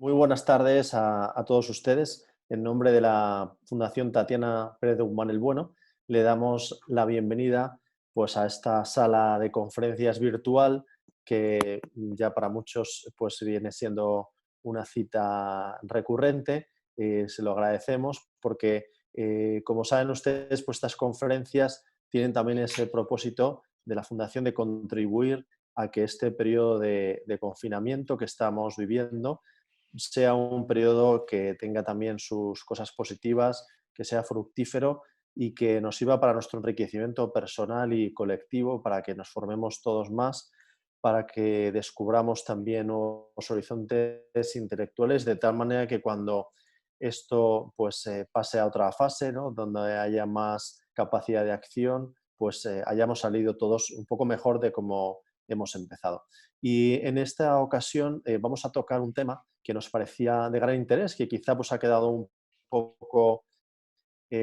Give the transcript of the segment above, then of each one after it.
Muy buenas tardes a todos ustedes. En nombre de la Fundación Tatiana Pérez de Guzmán el Bueno, le damos la bienvenida pues, a esta sala de conferencias virtual que ya para muchos pues, viene siendo una cita recurrente. Se lo agradecemos porque, como saben ustedes, pues, estas conferencias tienen también ese propósito de la Fundación de contribuir a que este periodo de confinamiento que estamos viviendo sea un periodo que tenga también sus cosas positivas, que sea fructífero y que nos sirva para nuestro enriquecimiento personal y colectivo, para que nos formemos todos más, para que descubramos también nuevos horizontes intelectuales, de tal manera que cuando esto pues pase a otra fase, ¿no? Donde haya más capacidad de acción, pues hayamos salido todos un poco mejor de cómo hemos empezado. Y en esta ocasión vamos a tocar un tema que nos parecía de gran interés, que quizá pues, ha quedado un poco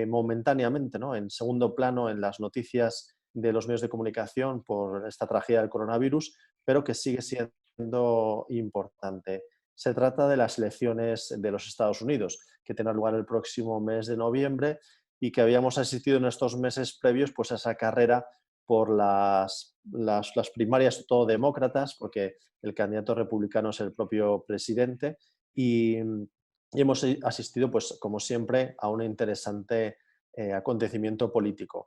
momentáneamente, ¿no?, en segundo plano en las noticias de los medios de comunicación por esta tragedia del coronavirus, pero que sigue siendo importante. Se trata de las elecciones de los Estados Unidos, que tendrán lugar el próximo mes de noviembre y que habíamos asistido en estos meses previos pues, a esa carrera por las primarias todo demócratas, porque el candidato republicano es el propio presidente, y hemos asistido, pues, como siempre, a un interesante acontecimiento político.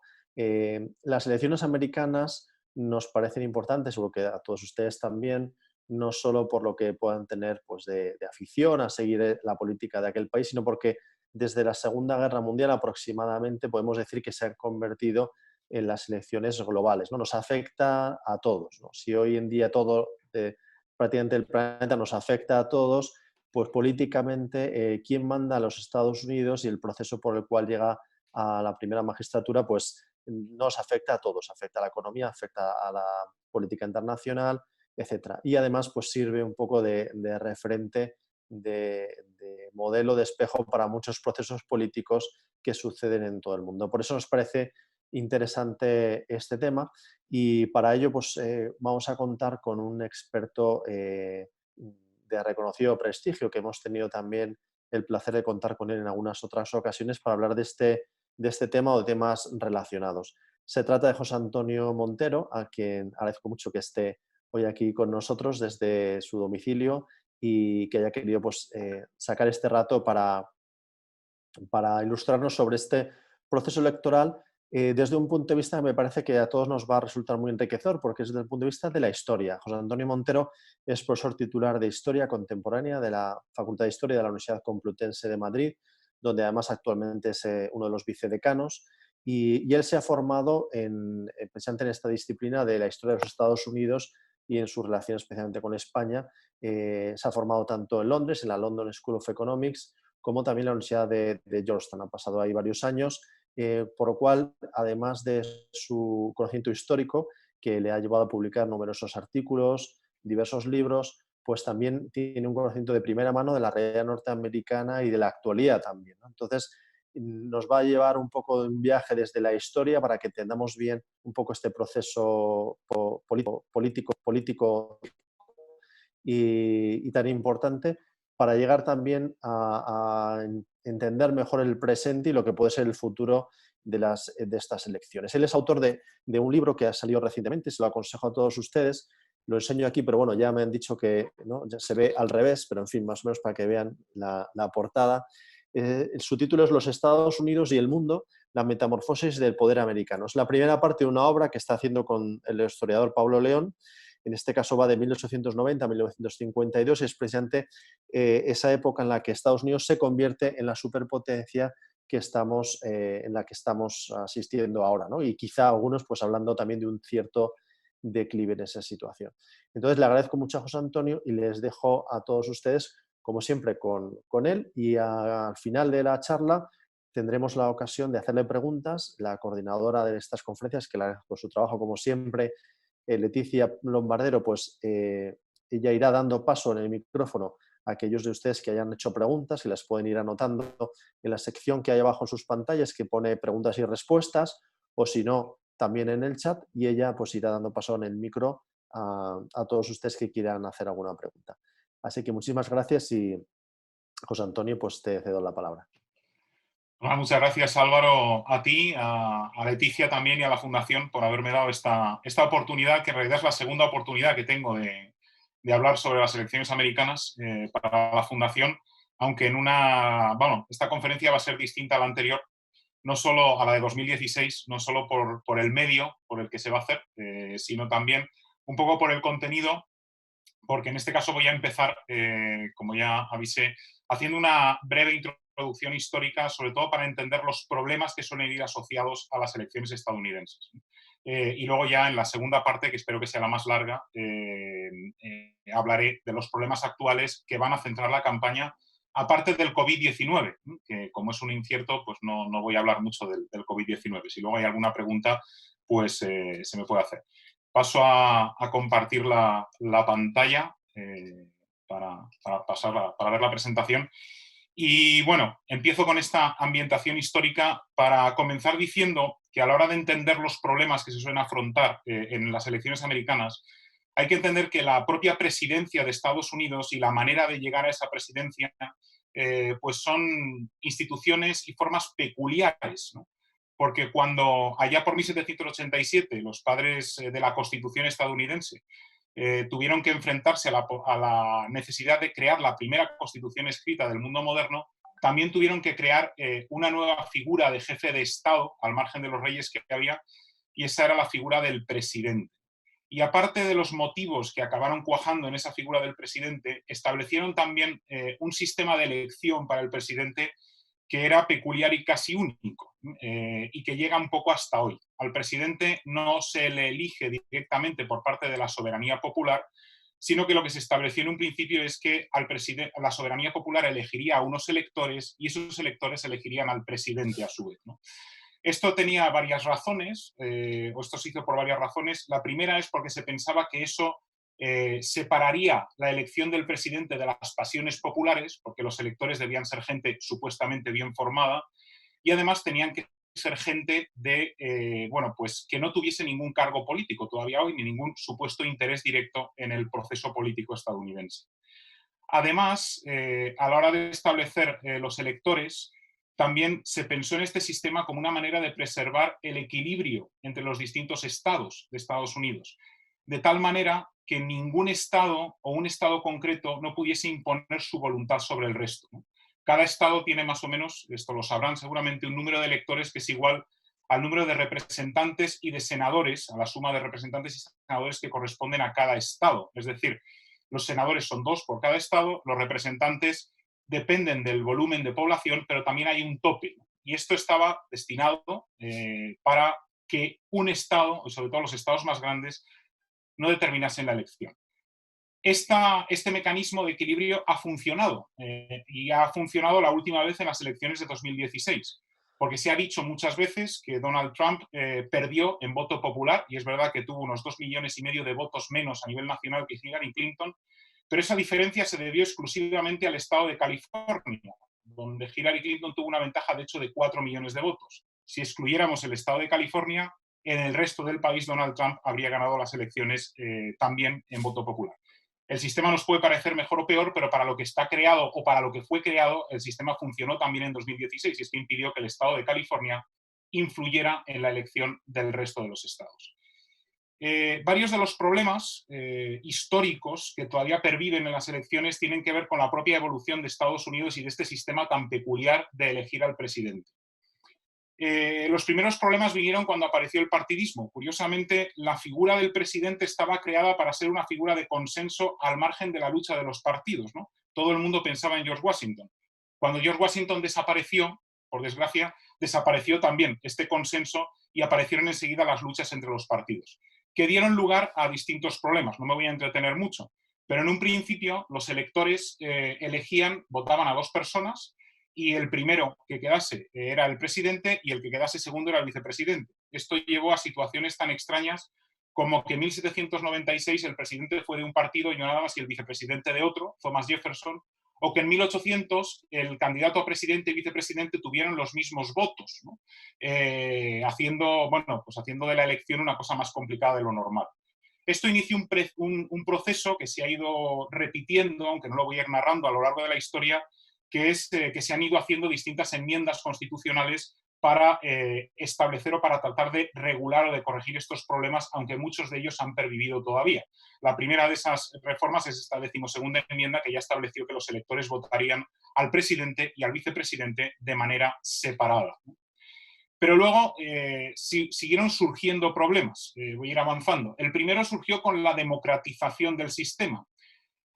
Las elecciones americanas nos parecen importantes, seguro que a todos ustedes también, no solo por lo que puedan tener pues, de afición a seguir la política de aquel país, sino porque desde la Segunda Guerra Mundial aproximadamente podemos decir que se han convertido en las elecciones globales, ¿no? Nos afecta a todos, ¿no? Si hoy en día todo, prácticamente el planeta nos afecta a todos, pues políticamente quién manda a los Estados Unidos y el proceso por el cual llega a la primera magistratura, pues nos afecta a todos, afecta a la economía, afecta a la política internacional, etcétera. Y además pues sirve un poco de referente, de modelo, de espejo para muchos procesos políticos que suceden en todo el mundo. Por eso nos parece interesante este tema y para ello pues vamos a contar con un experto de reconocido prestigio, que hemos tenido también el placer de contar con él en algunas otras ocasiones para hablar de este tema o de temas relacionados. Se trata de José Antonio Montero, a quien agradezco mucho que esté hoy aquí con nosotros desde su domicilio y que haya querido pues, sacar este rato para ilustrarnos sobre este proceso electoral desde un punto de vista que me parece que a todos nos va a resultar muy enriquecedor, porque es desde el punto de vista de la historia. José Antonio Montero es profesor titular de Historia Contemporánea de la Facultad de Historia de la Universidad Complutense de Madrid, donde además actualmente es uno de los vicedecanos, y él se ha formado precisamente en esta disciplina de la historia de los Estados Unidos y en su relación especialmente con España. Se ha formado tanto en Londres, en la London School of Economics, como también la Universidad de Georgetown. Ha pasado ahí varios años, por lo cual, además de su conocimiento histórico, que le ha llevado a publicar numerosos artículos, diversos libros, pues también tiene un conocimiento de primera mano de la realidad norteamericana y de la actualidad también, ¿no? Entonces, nos va a llevar un poco de un viaje desde la historia para que entendamos bien un poco este proceso político y tan importante para llegar también a entender mejor el presente y lo que puede ser el futuro de estas elecciones. Él es autor de un libro que ha salido recientemente, se lo aconsejo a todos ustedes, lo enseño aquí, pero bueno, ya me han dicho que ¿no? Ya se ve al revés, pero en fin, más o menos para que vean la portada. Su título es Los Estados Unidos y el mundo, la metamorfosis del poder americano. Es la primera parte de una obra que está haciendo con el historiador Pablo León. En este caso va de 1890 a 1952, y es precisamente esa época en la que Estados Unidos se convierte en la superpotencia en la que estamos asistiendo ahora, ¿no? Y quizá algunos pues hablando también de un cierto declive en esa situación. Entonces le agradezco mucho a José Antonio y les dejo a todos ustedes, como siempre, con él y al final de la charla tendremos la ocasión de hacerle preguntas. La coordinadora de estas conferencias, que le agradezco su trabajo como siempre, Leticia Lombardero, pues ella irá dando paso en el micrófono a aquellos de ustedes que hayan hecho preguntas y las pueden ir anotando en la sección que hay abajo en sus pantallas que pone preguntas y respuestas, o si no, también en el chat, y ella pues irá dando paso en el micro a todos ustedes que quieran hacer alguna pregunta. Así que muchísimas gracias José Antonio, pues te cedo la palabra. Bueno, muchas gracias, Álvaro, a ti, a Leticia también y a la Fundación por haberme dado esta oportunidad, que en realidad es la segunda oportunidad que tengo de hablar sobre las elecciones americanas para la Fundación, aunque esta conferencia va a ser distinta a la anterior, no solo a la de 2016, no solo por el medio por el que se va a hacer, sino también un poco por el contenido, porque en este caso voy a empezar, como ya avisé, haciendo una breve introducción histórica, sobre todo para entender los problemas que suelen ir asociados a las elecciones estadounidenses. Y luego ya en la segunda parte, que espero que sea la más larga, hablaré de los problemas actuales que van a centrar la campaña, aparte del COVID-19, que como es un incierto, pues no voy a hablar mucho del COVID-19. Si luego hay alguna pregunta, pues se me puede hacer. Paso a compartir la pantalla para ver la presentación. Y bueno, empiezo con esta ambientación histórica para comenzar diciendo que a la hora de entender los problemas que se suelen afrontar en las elecciones americanas, hay que entender que la propia presidencia de Estados Unidos y la manera de llegar a esa presidencia pues son instituciones y formas peculiares, ¿no? Porque cuando allá por 1787 los padres de la Constitución estadounidense tuvieron que enfrentarse a la necesidad de crear la primera constitución escrita del mundo moderno, también tuvieron que crear una nueva figura de jefe de Estado, al margen de los reyes que había, y esa era la figura del presidente. Y aparte de los motivos que acabaron cuajando en esa figura del presidente, establecieron también un sistema de elección para el presidente que era peculiar y casi único, y que llega un poco hasta hoy. Al presidente no se le elige directamente por parte de la soberanía popular, sino que lo que se estableció en un principio es que la soberanía popular elegiría a unos electores y esos electores elegirían al presidente a su vez, ¿no? Esto tenía varias razones, o esto se hizo por varias razones. La primera es porque se pensaba que eso separaría la elección del presidente de las pasiones populares, porque los electores debían ser gente supuestamente bien formada, y además tenían que ser gente pues que no tuviese ningún cargo político todavía hoy, ni ningún supuesto interés directo en el proceso político estadounidense. Además, a la hora de establecer los electores, también se pensó en este sistema como una manera de preservar el equilibrio entre los distintos estados de Estados Unidos, de tal manera que ningún estado o un estado concreto no pudiese imponer su voluntad sobre el resto, ¿no? Cada estado tiene más o menos, esto lo sabrán seguramente, un número de electores que es igual al número de representantes y de senadores, a la suma de representantes y senadores que corresponden a cada estado. Es decir, los senadores son 2 por cada estado, los representantes dependen del volumen de población, pero también hay un tope. Y esto estaba destinado para que un estado, y sobre todo los estados más grandes, no determinasen la elección. Este mecanismo de equilibrio ha funcionado y ha funcionado la última vez en las elecciones de 2016, porque se ha dicho muchas veces que Donald Trump perdió en voto popular, y es verdad que tuvo unos 2,5 millones de votos menos a nivel nacional que Hillary Clinton, pero esa diferencia se debió exclusivamente al estado de California, donde Hillary Clinton tuvo una ventaja de hecho de 4 millones de votos. Si excluyéramos el estado de California, en el resto del país Donald Trump habría ganado las elecciones también en voto popular. El sistema nos puede parecer mejor o peor, pero para lo que está creado o para lo que fue creado, el sistema funcionó también en 2016, y es que impidió que el estado de California influyera en la elección del resto de los estados. Varios de los problemas históricos que todavía perviven en las elecciones tienen que ver con la propia evolución de Estados Unidos y de este sistema tan peculiar de elegir al presidente. Los primeros problemas vinieron cuando apareció el partidismo. Curiosamente, la figura del presidente estaba creada para ser una figura de consenso al margen de la lucha de los partidos, ¿no? Todo el mundo pensaba en George Washington. Cuando George Washington desapareció, por desgracia, desapareció también este consenso y aparecieron enseguida las luchas entre los partidos, que dieron lugar a distintos problemas. No me voy a entretener mucho, pero en un principio los electores votaban a 2 personas, y el primero que quedase era el presidente y el que quedase segundo era el vicepresidente. Esto llevó a situaciones tan extrañas como que en 1796 el presidente fue de un partido y no nada más, y el vicepresidente de otro, Thomas Jefferson, o que en 1800 el candidato a presidente y vicepresidente tuvieron los mismos votos, ¿no? Haciendo de la elección una cosa más complicada de lo normal. Esto inició un proceso que se ha ido repitiendo, aunque no lo voy a ir narrando a lo largo de la historia, que es que se han ido haciendo distintas enmiendas constitucionales para establecer o para tratar de regular o de corregir estos problemas, aunque muchos de ellos han pervivido todavía. La primera de esas reformas es esta 12ª enmienda, que ya estableció que los electores votarían al presidente y al vicepresidente de manera separada. Pero luego siguieron surgiendo problemas. Voy a ir avanzando. El primero surgió con la democratización del sistema.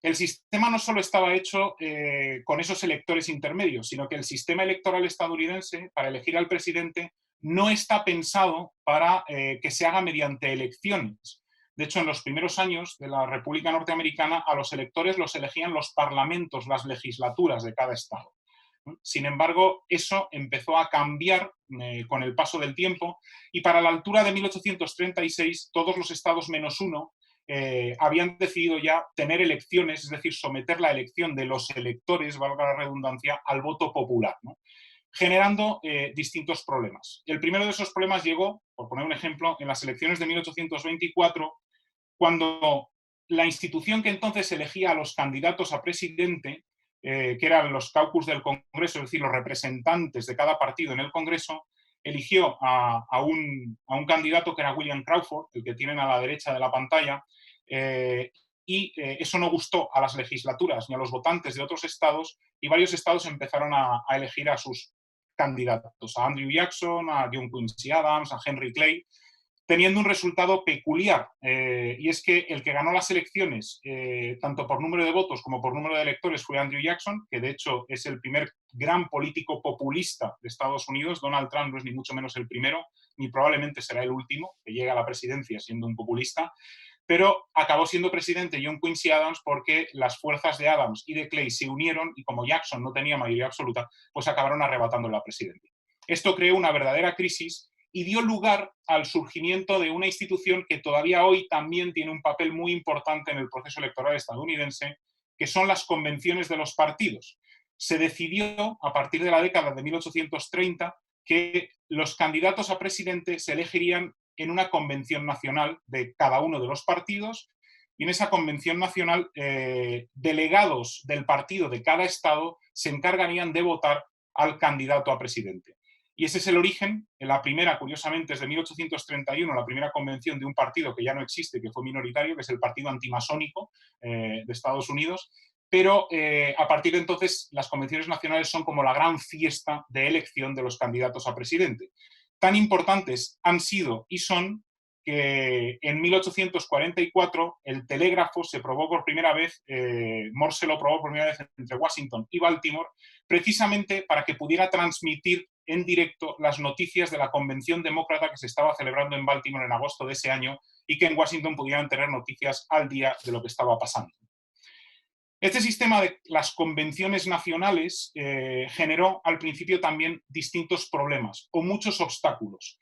El sistema no solo estaba hecho con esos electores intermedios, sino que el sistema electoral estadounidense, para elegir al presidente, no está pensado para que se haga mediante elecciones. De hecho, en los primeros años de la República Norteamericana, a los electores los elegían los parlamentos, las legislaturas de cada estado. Sin embargo, eso empezó a cambiar con el paso del tiempo y para la altura de 1836 todos los estados menos uno habían decidido ya tener elecciones, es decir, someter la elección de los electores, valga la redundancia, al voto popular, ¿no? Generando distintos problemas. El primero de esos problemas llegó, por poner un ejemplo, en las elecciones de 1824, cuando la institución que entonces elegía a los candidatos a presidente, que eran los caucus del Congreso, es decir, los representantes de cada partido en el Congreso, eligió a un candidato que era William Crawford, el que tienen a la derecha de la pantalla, y eso no gustó a las legislaturas ni a los votantes de otros estados, y varios estados empezaron a elegir a sus candidatos, a Andrew Jackson, a John Quincy Adams, a Henry Clay, teniendo un resultado peculiar, y es que el que ganó las elecciones, tanto por número de votos como por número de electores, fue Andrew Jackson, que de hecho es el primer gran político populista de Estados Unidos. Donald Trump no es ni mucho menos el primero, ni probablemente será el último que llegue a la presidencia siendo un populista, pero acabó siendo presidente John Quincy Adams porque las fuerzas de Adams y de Clay se unieron y como Jackson no tenía mayoría absoluta, pues acabaron arrebatando la presidencia. Esto creó una verdadera crisis y dio lugar al surgimiento de una institución que todavía hoy también tiene un papel muy importante en el proceso electoral estadounidense, que son las convenciones de los partidos. Se decidió, a partir de la década de 1830, que los candidatos a presidente se elegirían en una convención nacional de cada uno de los partidos, y en esa convención nacional delegados del partido de cada estado se encargarían de votar al candidato a presidente. Y ese es el origen. La primera, curiosamente, es de 1831, la primera convención de un partido que ya no existe, que fue minoritario, que es el Partido Antimasónico de Estados Unidos. Pero a partir de entonces las convenciones nacionales son como la gran fiesta de elección de los candidatos a presidente. Tan importantes han sido y son que en 1844 el telégrafo se probó por primera vez, Morse lo probó por primera vez entre Washington y Baltimore, precisamente para que pudiera transmitir en directo las noticias de la convención demócrata que se estaba celebrando en Baltimore en agosto de ese año y que en Washington pudieran tener noticias al día de lo que estaba pasando. Este sistema de las convenciones nacionales generó al principio también distintos problemas o muchos obstáculos.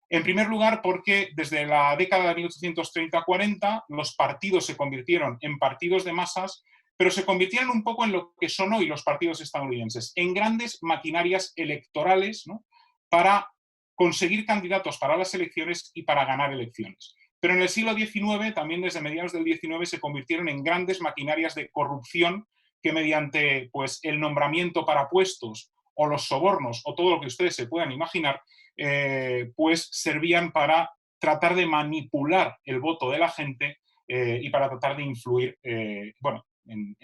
En primer lugar, porque desde la década de 1830-40 los partidos se convirtieron en partidos de masas, pero se convirtieron un poco en lo que son hoy los partidos estadounidenses, en grandes maquinarias electorales, ¿no?, para conseguir candidatos para las elecciones y para ganar elecciones. Pero en el siglo XIX, también desde mediados del XIX, se convirtieron en grandes maquinarias de corrupción que mediante pues, el nombramiento para puestos o los sobornos o todo lo que ustedes se puedan imaginar, pues servían para tratar de manipular el voto de la gente y para tratar de influir, bueno, en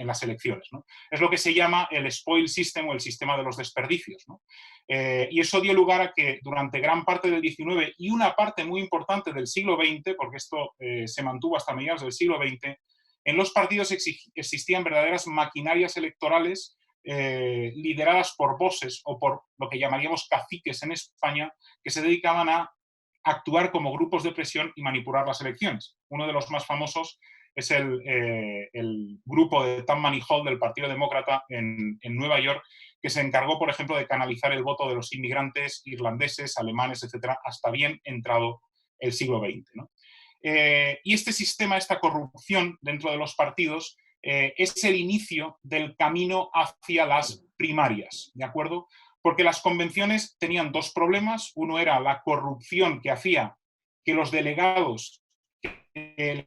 las elecciones, ¿no? Es lo que se llama el spoil system o el sistema de los desperdicios, ¿no? Y eso dio lugar a que durante gran parte del XIX y una parte muy importante del siglo XX, porque esto se mantuvo hasta mediados del siglo XX, en los partidos existían verdaderas maquinarias electorales lideradas por bosses o por lo que llamaríamos caciques en España, que se dedicaban a actuar como grupos de presión y manipular las elecciones. Uno de los más famosos es el grupo de Tammany Hall del Partido Demócrata en Nueva York, que se encargó, por ejemplo, de canalizar el voto de los inmigrantes irlandeses, alemanes, etcétera, hasta bien entrado el siglo XX, ¿no? Y este sistema, esta corrupción dentro de los partidos, es el inicio del camino hacia las primarias, ¿de acuerdo? Porque las convenciones tenían dos problemas. Uno era la corrupción que hacía que los delegados que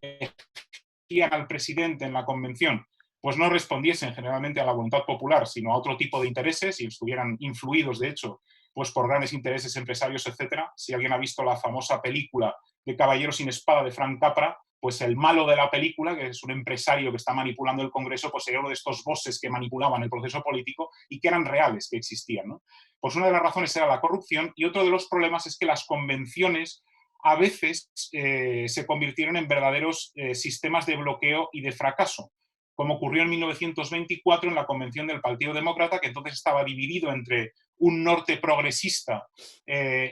elegían al presidente en la convención pues no respondiesen generalmente a la voluntad popular, sino a otro tipo de intereses y estuvieran influidos, de hecho, pues por grandes intereses empresarios, etcétera. Si alguien ha visto la famosa película de Caballero sin espada de Frank Capra, pues el malo de la película, que es un empresario que está manipulando el Congreso, pues era uno de estos bosses que manipulaban el proceso político y que eran reales, que existían, ¿no? Pues una de las razones era la corrupción y otro de los problemas es que las convenciones a veces se convirtieron en verdaderos sistemas de bloqueo y de fracaso, como ocurrió en 1924 en la convención del Partido Demócrata, que entonces estaba dividido entre un norte progresista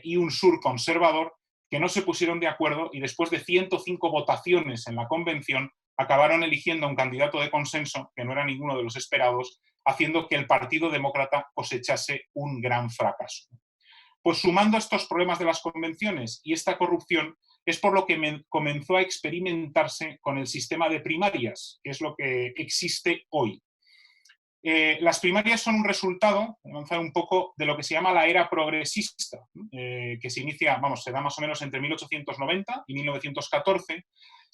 y un sur conservador, que no se pusieron de acuerdo y después de 105 votaciones en la convención acabaron eligiendo a un candidato de consenso, que no era ninguno de los esperados, haciendo que el Partido Demócrata cosechase un gran fracaso. Pues sumando estos problemas de las convenciones y esta corrupción, es por lo que comenzó a experimentarse con el sistema de primarias, que es lo que existe hoy. Las primarias son un resultado, avanzar un poco, de lo que se llama la era progresista, que se inicia, se da más o menos entre 1890 y 1914.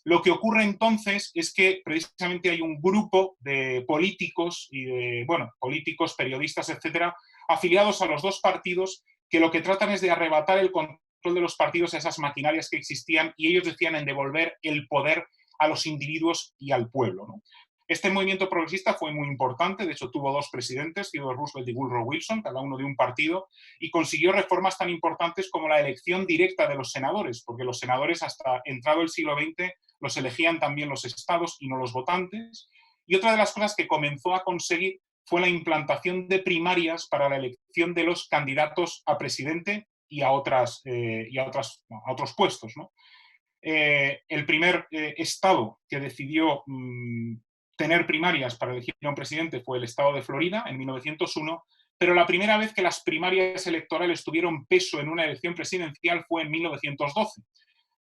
Lo que ocurre entonces es que precisamente hay un grupo de políticos y de, políticos, periodistas, etcétera, afiliados a los dos partidos, que lo que tratan es de arrebatar el control de los partidos a esas maquinarias que existían y ellos decían en devolver el poder a los individuos y al pueblo, ¿no? Este movimiento progresista fue muy importante, de hecho tuvo dos presidentes, Theodore Roosevelt y Woodrow Wilson, cada uno de un partido, y consiguió reformas tan importantes como la elección directa de los senadores, porque los senadores hasta entrado el siglo XX los elegían también los estados y no los votantes. Y otra de las cosas que comenzó a conseguir fue la implantación de primarias para la elección de los candidatos a presidente y a otros puestos, ¿no? El primer estado que decidió tener primarias para elegir a un presidente fue el estado de Florida en 1901, pero la primera vez que las primarias electorales tuvieron peso en una elección presidencial fue en 1912.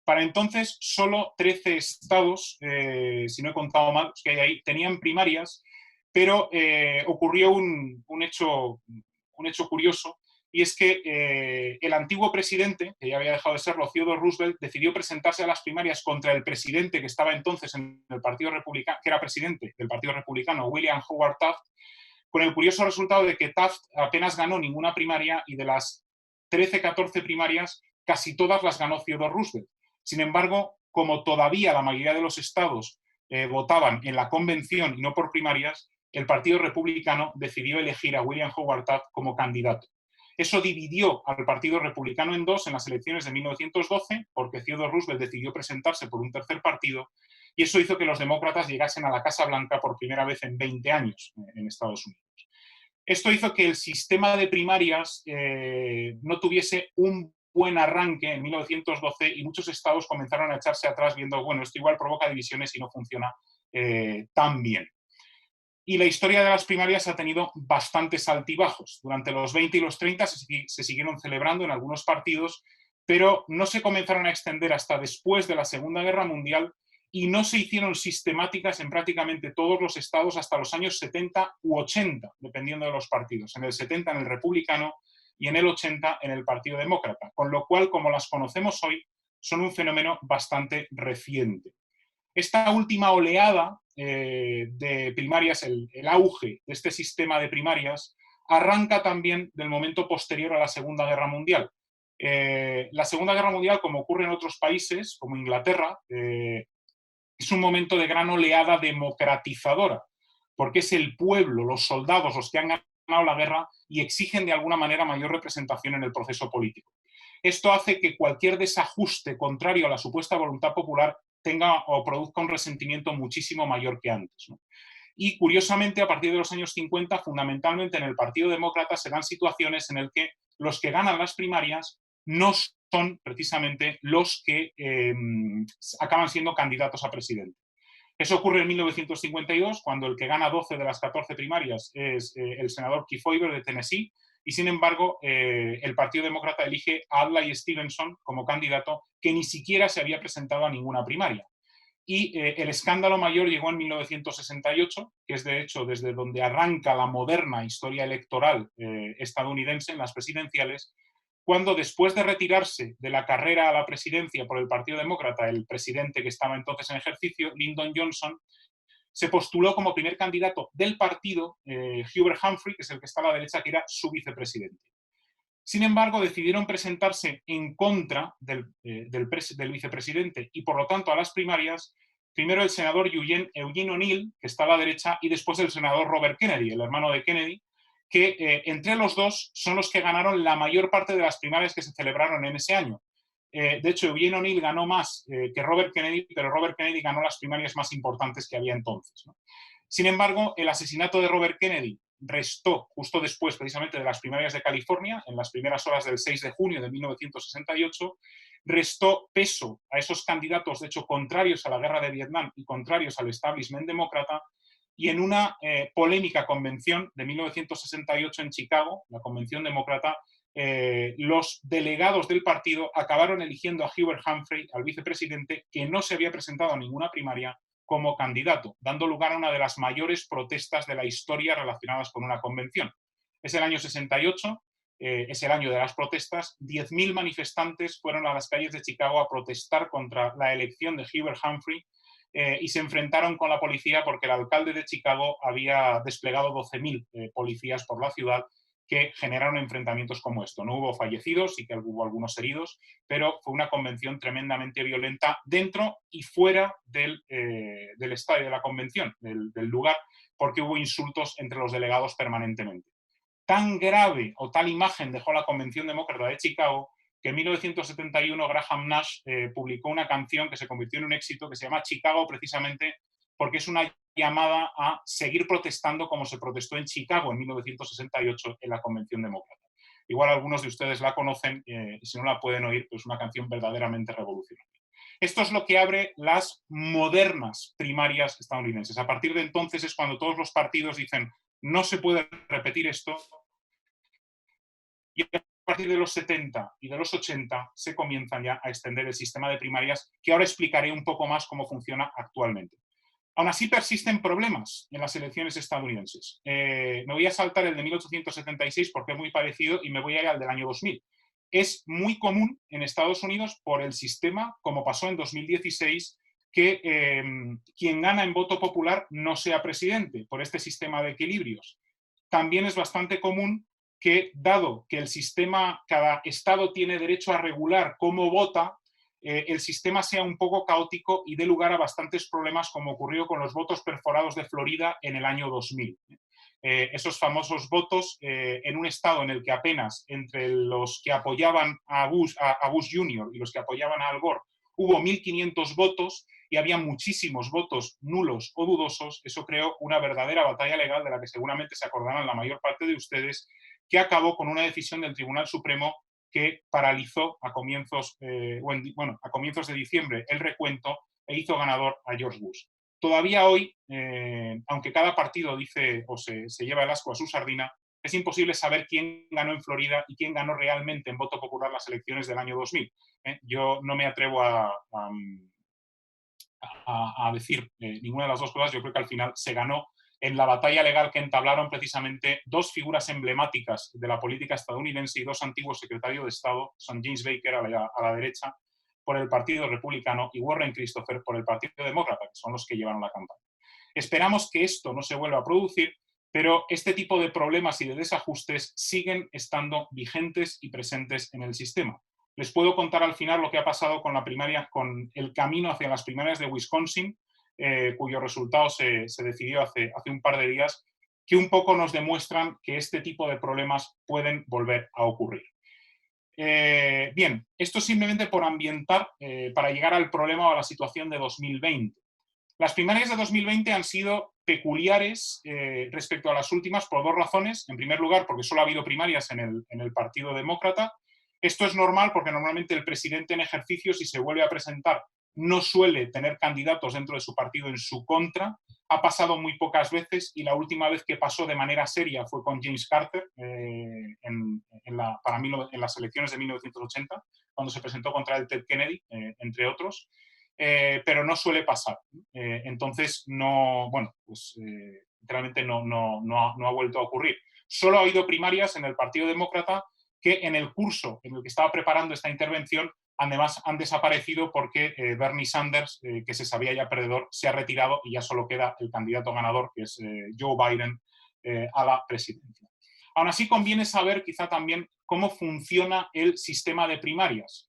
Para entonces, solo 13 estados, si no he contado mal, los que hay ahí, tenían primarias, pero ocurrió un hecho curioso, y es que el antiguo presidente, que ya había dejado de serlo, Theodore Roosevelt, decidió presentarse a las primarias contra el presidente que estaba entonces en el Partido Republicano, que era presidente del Partido Republicano, William Howard Taft, con el curioso resultado de que Taft apenas ganó ninguna primaria y de las 13, 14 primarias, casi todas las ganó Theodore Roosevelt. Sin embargo, como todavía la mayoría de los estados votaban en la convención y no por primarias, el Partido Republicano decidió elegir a William Howard Taft como candidato. Eso dividió al Partido Republicano en dos en las elecciones de 1912, porque Theodore Roosevelt decidió presentarse por un tercer partido, y eso hizo que los demócratas llegasen a la Casa Blanca por primera vez en 20 años en Estados Unidos. Esto hizo que el sistema de primarias no tuviese un buen arranque en 1912 y muchos estados comenzaron a echarse atrás viendo, esto igual provoca divisiones y no funciona tan bien. Y la historia de las primarias ha tenido bastantes altibajos. Durante los 20 y los 30 se siguieron celebrando en algunos partidos, pero no se comenzaron a extender hasta después de la Segunda Guerra Mundial y no se hicieron sistemáticas en prácticamente todos los estados hasta los años 70 u 80, dependiendo de los partidos. En el 70 en el Republicano y en el 80 en el Partido Demócrata. Con lo cual, como las conocemos hoy, son un fenómeno bastante reciente. Esta última oleada de primarias, el auge de este sistema de primarias, arranca también del momento posterior a la Segunda Guerra Mundial. La Segunda Guerra Mundial, como ocurre en otros países, como Inglaterra, es un momento de gran oleada democratizadora, porque es el pueblo, los soldados, los que han ganado la guerra y exigen de alguna manera mayor representación en el proceso político. Esto hace que cualquier desajuste contrario a la supuesta voluntad popular tenga o produzca un resentimiento muchísimo mayor que antes, ¿no? Y curiosamente, a partir de los años 50, fundamentalmente en el Partido Demócrata, se dan situaciones en las que los que ganan las primarias no son precisamente los que acaban siendo candidatos a presidente. Eso ocurre en 1952, cuando el que gana 12 de las 14 primarias es el senador Keith Foiber de Tennessee, y sin embargo el Partido Demócrata elige a Adlai Stevenson como candidato que ni siquiera se había presentado a ninguna primaria. Y el escándalo mayor llegó en 1968, que es de hecho desde donde arranca la moderna historia electoral estadounidense en las presidenciales, cuando después de retirarse de la carrera a la presidencia por el Partido Demócrata, el presidente que estaba entonces en ejercicio, Lyndon Johnson, se postuló como primer candidato del partido Hubert Humphrey, que es el que está a la derecha, que era su vicepresidente. Sin embargo, decidieron presentarse en contra del vicepresidente y, por lo tanto, a las primarias, primero el senador Eugene O'Neill, que está a la derecha, y después el senador Robert Kennedy, el hermano de Kennedy, que entre los dos son los que ganaron la mayor parte de las primarias que se celebraron en ese año. De hecho, Eugene O'Neill ganó más que Robert Kennedy, pero Robert Kennedy ganó las primarias más importantes que había entonces, ¿no? Sin embargo, el asesinato de Robert Kennedy restó justo después precisamente de las primarias de California, en las primeras horas del 6 de junio de 1968, restó peso a esos candidatos, de hecho, contrarios a la guerra de Vietnam y contrarios al establishment demócrata, y en una polémica convención de 1968 en Chicago, la convención demócrata, los delegados del partido acabaron eligiendo a Hubert Humphrey, al vicepresidente, que no se había presentado a ninguna primaria, como candidato, dando lugar a una de las mayores protestas de la historia relacionadas con una convención. Es el año 68, es el año de las protestas. 10.000 manifestantes fueron a las calles de Chicago a protestar contra la elección de Hubert Humphrey y se enfrentaron con la policía porque el alcalde de Chicago había desplegado 12.000 policías por la ciudad que generaron enfrentamientos como esto. No hubo fallecidos, sí que hubo algunos heridos, pero fue una convención tremendamente violenta dentro y fuera del estadio de la convención, del lugar, porque hubo insultos entre los delegados permanentemente. Tan grave o tal imagen dejó la Convención Demócrata de Chicago que en 1971 Graham Nash publicó una canción que se convirtió en un éxito que se llama Chicago, precisamente porque es una llamada a seguir protestando como se protestó en Chicago en 1968 en la Convención Demócrata. Igual algunos de ustedes la conocen y si no la pueden oír, pues es una canción verdaderamente revolucionaria. Esto es lo que abre las modernas primarias estadounidenses. A partir de entonces es cuando todos los partidos dicen no se puede repetir esto, y a partir de los 70 y de los 80 se comienzan ya a extender el sistema de primarias, que ahora explicaré un poco más cómo funciona actualmente. Aún así persisten problemas en las elecciones estadounidenses. Me voy a saltar el de 1876 porque es muy parecido y me voy a ir al del año 2000. Es muy común en Estados Unidos por el sistema, como pasó en 2016, que quien gana en voto popular no sea presidente, por este sistema de equilibrios. También es bastante común que, dado que el sistema, cada estado tiene derecho a regular cómo vota, el sistema sea un poco caótico y dé lugar a bastantes problemas, como ocurrió con los votos perforados de Florida en el año 2000. Esos famosos votos en un estado en el que apenas entre los que apoyaban a Bush Jr. y los que apoyaban a Al Gore hubo 1.500 votos y había muchísimos votos nulos o dudosos. Eso creó una verdadera batalla legal de la que seguramente se acordarán la mayor parte de ustedes, que acabó con una decisión del Tribunal Supremo que paralizó a comienzos de diciembre el recuento e hizo ganador a George Bush. Todavía hoy, aunque cada partido dice o se lleva el asco a su sardina, es imposible saber quién ganó en Florida y quién ganó realmente en voto popular las elecciones del año 2000. Yo no me atrevo a decir ninguna de las dos cosas. Yo creo que al final se ganó en la batalla legal que entablaron precisamente dos figuras emblemáticas de la política estadounidense y dos antiguos secretarios de Estado, son James Baker a la derecha por el Partido Republicano y Warren Christopher por el Partido Demócrata, que son los que llevaron la campaña. Esperamos que esto no se vuelva a producir, pero este tipo de problemas y de desajustes siguen estando vigentes y presentes en el sistema. Les puedo contar al final lo que ha pasado con la primaria, con el camino hacia las primarias de Wisconsin, cuyo resultado se decidió hace un par de días, que un poco nos demuestran que este tipo de problemas pueden volver a ocurrir. Bien, esto simplemente por ambientar para llegar al problema o a la situación de 2020. Las primarias de 2020 han sido peculiares respecto a las últimas por dos razones. En primer lugar, porque solo ha habido primarias en el Partido Demócrata. Esto es normal porque normalmente el presidente en ejercicio, si se vuelve a presentar, no suele tener candidatos dentro de su partido en su contra. Ha pasado muy pocas veces y la última vez que pasó de manera seria fue con James Carter en las elecciones de 1980, cuando se presentó contra el Ted Kennedy, entre otros. Pero no suele pasar. Entonces, realmente no ha vuelto a ocurrir. Solo ha habido primarias en el Partido Demócrata que en el curso en el que estaba preparando esta intervención además han desaparecido porque Bernie Sanders, que se sabía ya perdedor, se ha retirado y ya solo queda el candidato ganador, que es Joe Biden, a la presidencia. Aún así, conviene saber quizá también cómo funciona el sistema de primarias,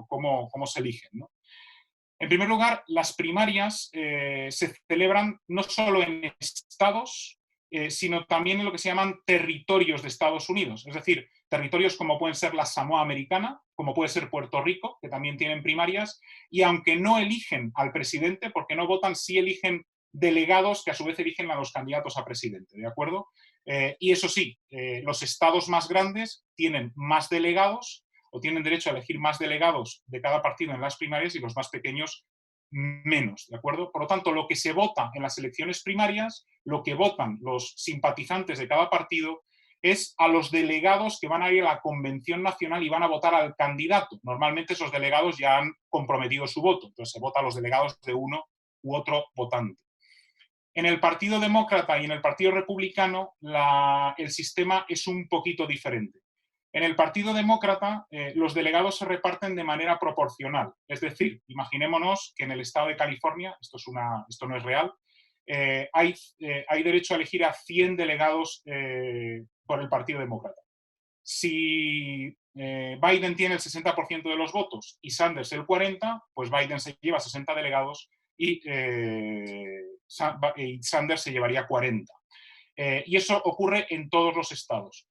cómo se eligen, ¿no? En primer lugar, las primarias se celebran no solo en estados, sino también en lo que se llaman territorios de Estados Unidos. Es decir, territorios como pueden ser la Samoa Americana, como puede ser Puerto Rico, que también tienen primarias, y aunque no eligen al presidente, porque no votan, sí eligen delegados que a su vez eligen a los candidatos a presidente, ¿de acuerdo? Y eso sí, los estados más grandes tienen más delegados o tienen derecho a elegir más delegados de cada partido en las primarias y los más pequeños menos, ¿de acuerdo? Por lo tanto, lo que se vota en las elecciones primarias, lo que votan los simpatizantes de cada partido, es a los delegados que van a ir a la convención nacional y van a votar al candidato. Normalmente esos delegados ya han comprometido su voto, entonces se vota a los delegados de uno u otro votante. En el Partido Demócrata y en el Partido Republicano el sistema es un poquito diferente. En el Partido Demócrata los delegados se reparten de manera proporcional. Es decir, imaginémonos que en el estado de California, esto no es real, hay derecho a elegir a 100 delegados por el Partido Demócrata. Si Biden tiene el 60% de los votos y Sanders el 40%, pues Biden se lleva 60 delegados y Sanders se llevaría 40. Y eso ocurre en todos los estados.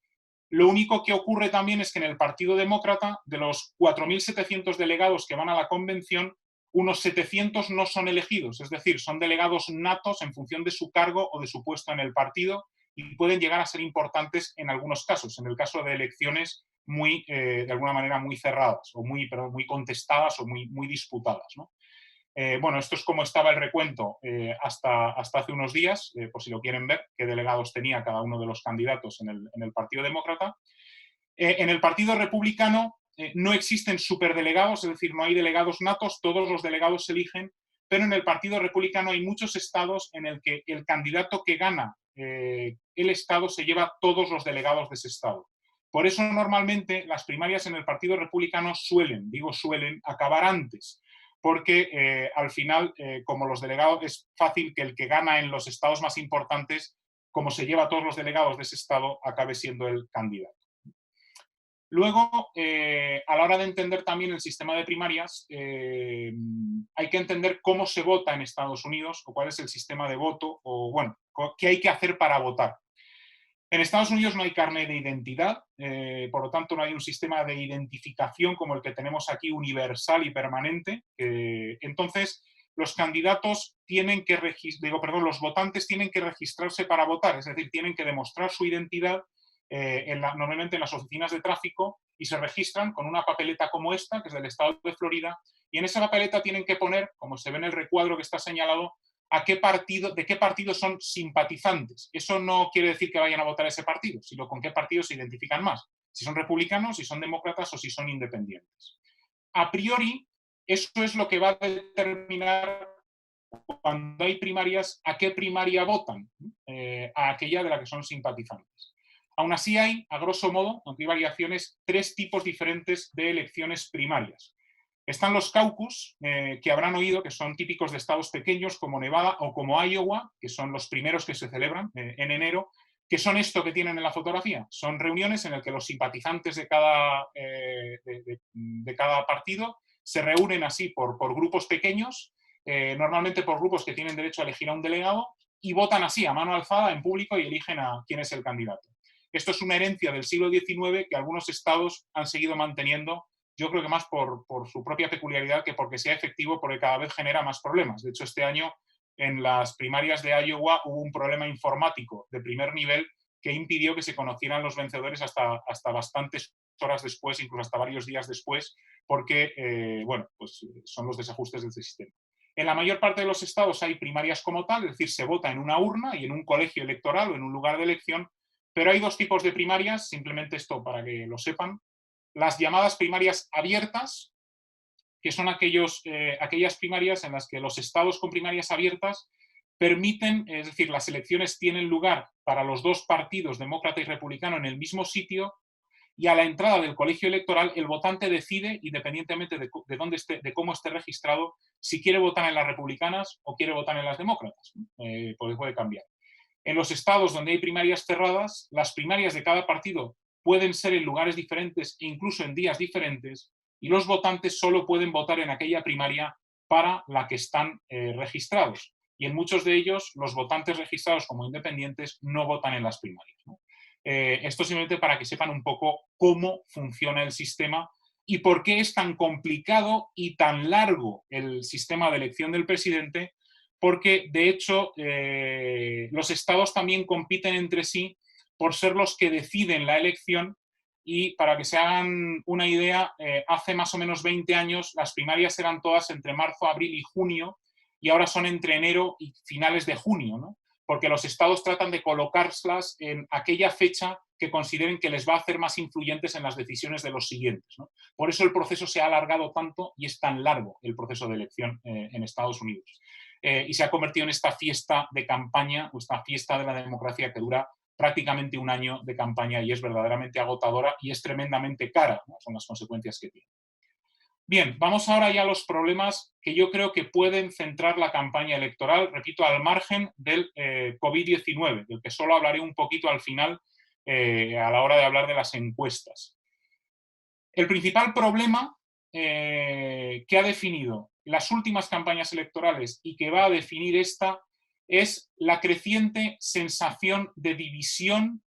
Lo único que ocurre también es que en el Partido Demócrata, de los 4.700 delegados que van a la convención, unos 700 no son elegidos, es decir, son delegados natos en función de su cargo o de su puesto en el partido y pueden llegar a ser importantes en algunos casos, en el caso de elecciones de alguna manera muy cerradas o muy contestadas o muy disputadas, ¿no? Bueno, esto es como estaba el recuento hasta hace unos días, por si lo quieren ver, qué delegados tenía cada uno de los candidatos en el Partido Demócrata. En el Partido Republicano no existen superdelegados, es decir, no hay delegados natos, todos los delegados se eligen, pero en el Partido Republicano hay muchos estados en el que el candidato que gana el estado se lleva todos los delegados de ese estado. Por eso normalmente las primarias en el Partido Republicano suelen acabar antes, porque al final, como los delegados, es fácil que el que gana en los estados más importantes, como se lleva a todos los delegados de ese estado, acabe siendo el candidato. Luego, a la hora de entender también el sistema de primarias, hay que entender cómo se vota en Estados Unidos o cuál es el sistema de voto o, bueno, qué hay que hacer para votar. En Estados Unidos no hay carnet de identidad, por lo tanto no hay un sistema de identificación como el que tenemos aquí, universal y permanente. Entonces, los candidatos tienen que los votantes tienen que registrarse para votar, es decir, tienen que demostrar su identidad normalmente en las oficinas de tráfico y se registran con una papeleta como esta, que es del estado de Florida, y en esa papeleta tienen que poner, como se ve en el recuadro que está señalado, de qué partido son simpatizantes. Eso no quiere decir que vayan a votar a ese partido, sino con qué partido se identifican más. Si son republicanos, si son demócratas o si son independientes. A priori, eso es lo que va a determinar cuando hay primarias a qué primaria votan, a aquella de la que son simpatizantes. Aún así hay, a grosso modo, aunque hay variaciones, 3 tipos diferentes de elecciones primarias. Están los caucus, que habrán oído, que son típicos de estados pequeños como Nevada o como Iowa, que son los primeros que se celebran en enero, que son esto que tienen en la fotografía. Son reuniones en las que los simpatizantes de cada partido se reúnen así por grupos pequeños, normalmente por grupos que tienen derecho a elegir a un delegado, y votan así, a mano alzada, en público, y eligen a quién es el candidato. Esto es una herencia del siglo XIX que algunos estados han seguido manteniendo, yo creo que más por su propia peculiaridad que porque sea efectivo, porque cada vez genera más problemas. De hecho, este año en las primarias de Iowa hubo un problema informático de primer nivel que impidió que se conocieran los vencedores hasta bastantes horas después, incluso hasta varios días después, porque, bueno, pues son los desajustes del sistema. En la mayor parte de los estados hay primarias como tal, es decir, se vota en una urna y en un colegio electoral o en un lugar de elección, pero hay 2 tipos de primarias, simplemente esto para que lo sepan. Las llamadas primarias abiertas, que son aquellas primarias en las que los estados con primarias abiertas permiten, es decir, las elecciones tienen lugar para los 2 partidos, demócrata y republicano, en el mismo sitio, y a la entrada del colegio electoral el votante decide, independientemente de dónde esté, de cómo esté registrado, si quiere votar en las republicanas o quiere votar en las demócratas, porque puede cambiar. En los estados donde hay primarias cerradas, las primarias de cada partido pueden ser en lugares diferentes e incluso en días diferentes, y los votantes solo pueden votar en aquella primaria para la que están registrados. Y en muchos de ellos, los votantes registrados como independientes no votan en las primarias, ¿no? Esto simplemente para que sepan un poco cómo funciona el sistema y por qué es tan complicado y tan largo el sistema de elección del presidente, porque de hecho los estados también compiten entre sí por ser los que deciden la elección. Y para que se hagan una idea, hace más o menos 20 años las primarias eran todas entre marzo, abril y junio, y ahora son entre enero y finales de junio, ¿no? Porque los estados tratan de colocarlas en aquella fecha que consideren que les va a hacer más influyentes en las decisiones de los siguientes, ¿no? Por eso el proceso se ha alargado tanto y es tan largo el proceso de elección en Estados Unidos. Y se ha convertido en esta fiesta de campaña, o esta fiesta de la democracia que dura prácticamente un año de campaña y es verdaderamente agotadora y es tremendamente cara, ¿no? Son las consecuencias que tiene. Bien, vamos ahora ya a los problemas que yo creo que pueden centrar la campaña electoral, repito, al margen del COVID-19, del que solo hablaré un poquito al final a la hora de hablar de las encuestas. El principal problema que ha definido las últimas campañas electorales y que va a definir esta es la creciente sensación de división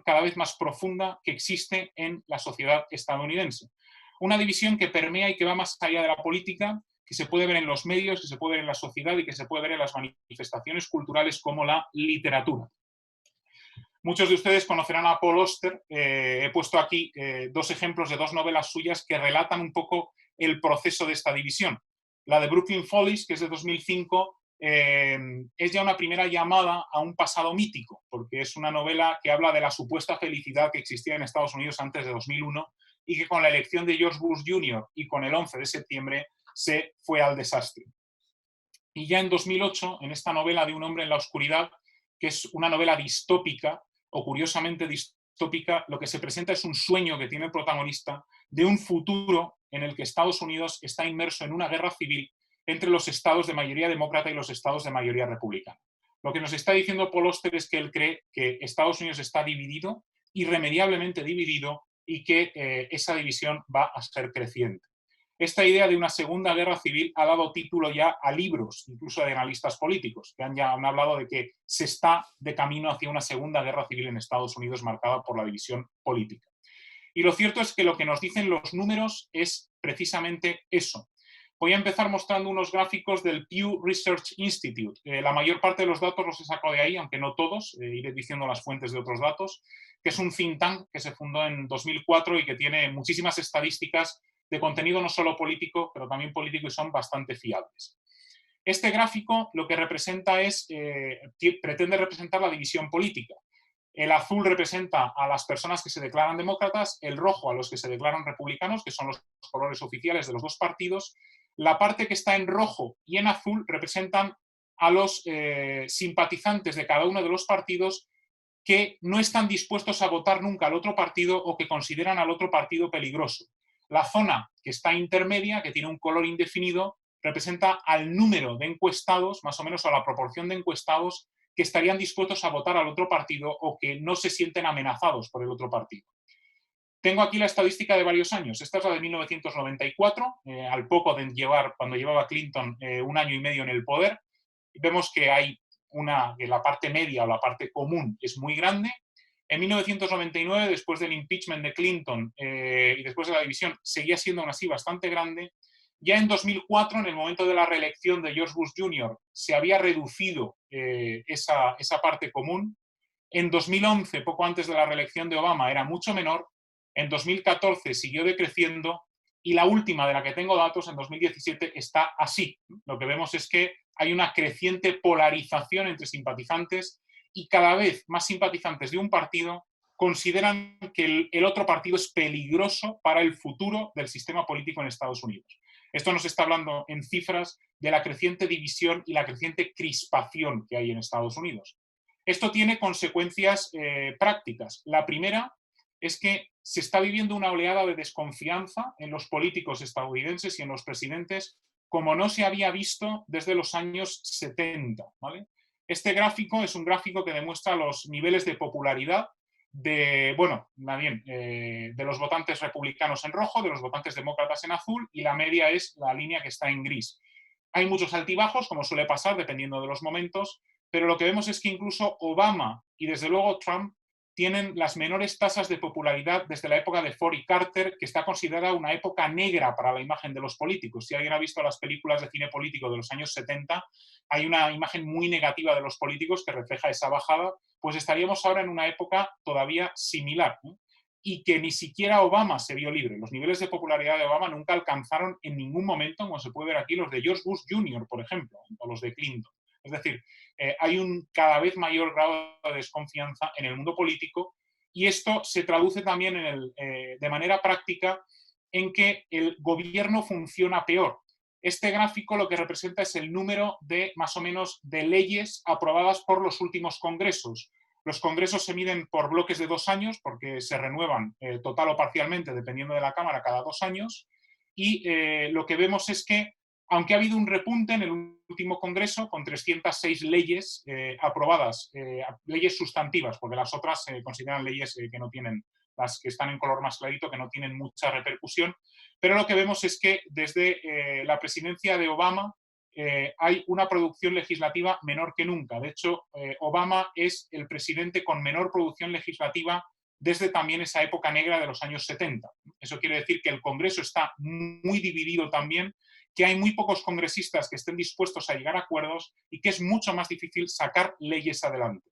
cada vez más profunda que existe en la sociedad estadounidense. Una división que permea y que va más allá de la política, que se puede ver en los medios, que se puede ver en la sociedad y que se puede ver en las manifestaciones culturales como la literatura. Muchos de ustedes conocerán a Paul Auster. He puesto aquí dos ejemplos de dos novelas suyas que relatan un poco el proceso de esta división. La de Brooklyn Follies, que es de 2005, es ya una primera llamada a un pasado mítico, porque es una novela que habla de la supuesta felicidad que existía en Estados Unidos antes de 2001 y que con la elección de George Bush Jr. y con el 11 de septiembre se fue al desastre. Y ya en 2008, en esta novela de Un hombre en la oscuridad, que es una novela distópica, o curiosamente distópica, lo que se presenta es un sueño que tiene el protagonista de un futuro en el que Estados Unidos está inmerso en una guerra civil entre los estados de mayoría demócrata y los estados de mayoría republicana. Lo que nos está diciendo Paul Auster es que él cree que Estados Unidos está dividido, irremediablemente dividido, y que esa división va a ser creciente. Esta idea de una segunda guerra civil ha dado título ya a libros, incluso de analistas políticos, que han hablado de que se está de camino hacia una segunda guerra civil en Estados Unidos marcada por la división política. Y lo cierto es que lo que nos dicen los números es precisamente eso. Voy a empezar mostrando unos gráficos del Pew Research Institute. La mayor parte de los datos los he sacado de ahí, aunque no todos, iré diciendo las fuentes de otros datos, que es un think tank que se fundó en 2004 y que tiene muchísimas estadísticas de contenido no solo político, pero también político, y son bastante fiables. Este gráfico lo que representa es, pretende representar la división política. El azul representa a las personas que se declaran demócratas, el rojo a los que se declaran republicanos, que son los colores oficiales de los dos partidos. La parte que está en rojo y en azul representan a los simpatizantes de cada uno de los partidos que no están dispuestos a votar nunca al otro partido o que consideran al otro partido peligroso. La zona que está intermedia, que tiene un color indefinido, representa al número de encuestados, más o menos a la proporción de encuestados que estarían dispuestos a votar al otro partido o que no se sienten amenazados por el otro partido. Tengo aquí la estadística de varios años. Esta es la de 1994, al poco de llevar, cuando llevaba Clinton un año y medio en el poder. Vemos que hay la parte media o la parte común es muy grande. En 1999, después del impeachment de Clinton y después de la división, seguía siendo aún así bastante grande. Ya en 2004, en el momento de la reelección de George Bush Jr., se había reducido esa parte común. En 2011, poco antes de la reelección de Obama, era mucho menor. En 2014 siguió decreciendo y la última de la que tengo datos, en 2017, está así. Lo que vemos es que hay una creciente polarización entre simpatizantes y cada vez más simpatizantes de un partido consideran que el otro partido es peligroso para el futuro del sistema político en Estados Unidos. Esto nos está hablando en cifras de la creciente división y la creciente crispación que hay en Estados Unidos. Esto tiene consecuencias prácticas. La primera es que se está viviendo una oleada de desconfianza en los políticos estadounidenses y en los presidentes como no se había visto desde los años 70, ¿vale? Este gráfico es un gráfico que demuestra los niveles de popularidad de, bueno, más bien, de los votantes republicanos en rojo, de los votantes demócratas en azul, y la media es la línea que está en gris. Hay muchos altibajos, como suele pasar, dependiendo de los momentos, pero lo que vemos es que incluso Obama y desde luego Trump tienen las menores tasas de popularidad desde la época de Ford y Carter, que está considerada una época negra para la imagen de los políticos. Si alguien ha visto las películas de cine político de los años 70, hay una imagen muy negativa de los políticos que refleja esa bajada, pues estaríamos ahora en una época todavía similar, ¿no? Y que ni siquiera Obama se vio libre. Los niveles de popularidad de Obama nunca alcanzaron en ningún momento, como se puede ver aquí, los de George Bush Jr., por ejemplo, o los de Clinton. Es decir, hay un cada vez mayor grado de desconfianza en el mundo político y esto se traduce también de manera práctica en que el gobierno funciona peor. Este gráfico lo que representa es el número de, más o menos, de leyes aprobadas por los últimos congresos. Los congresos se miden por bloques de 2 años, porque se renuevan total o parcialmente, dependiendo de la Cámara, cada 2 años. Y lo que vemos es que, aunque ha habido un repunte en el último congreso, con 306 leyes aprobadas, leyes sustantivas, porque las otras se consideran leyes que no tienen, las que están en color más clarito, que no tienen mucha repercusión, pero lo que vemos es que desde la presidencia de Obama hay una producción legislativa menor que nunca. De hecho, Obama es el presidente con menor producción legislativa desde también esa época negra de los años 70. Eso quiere decir que el Congreso está muy dividido también, que hay muy pocos congresistas que estén dispuestos a llegar a acuerdos y que es mucho más difícil sacar leyes adelante.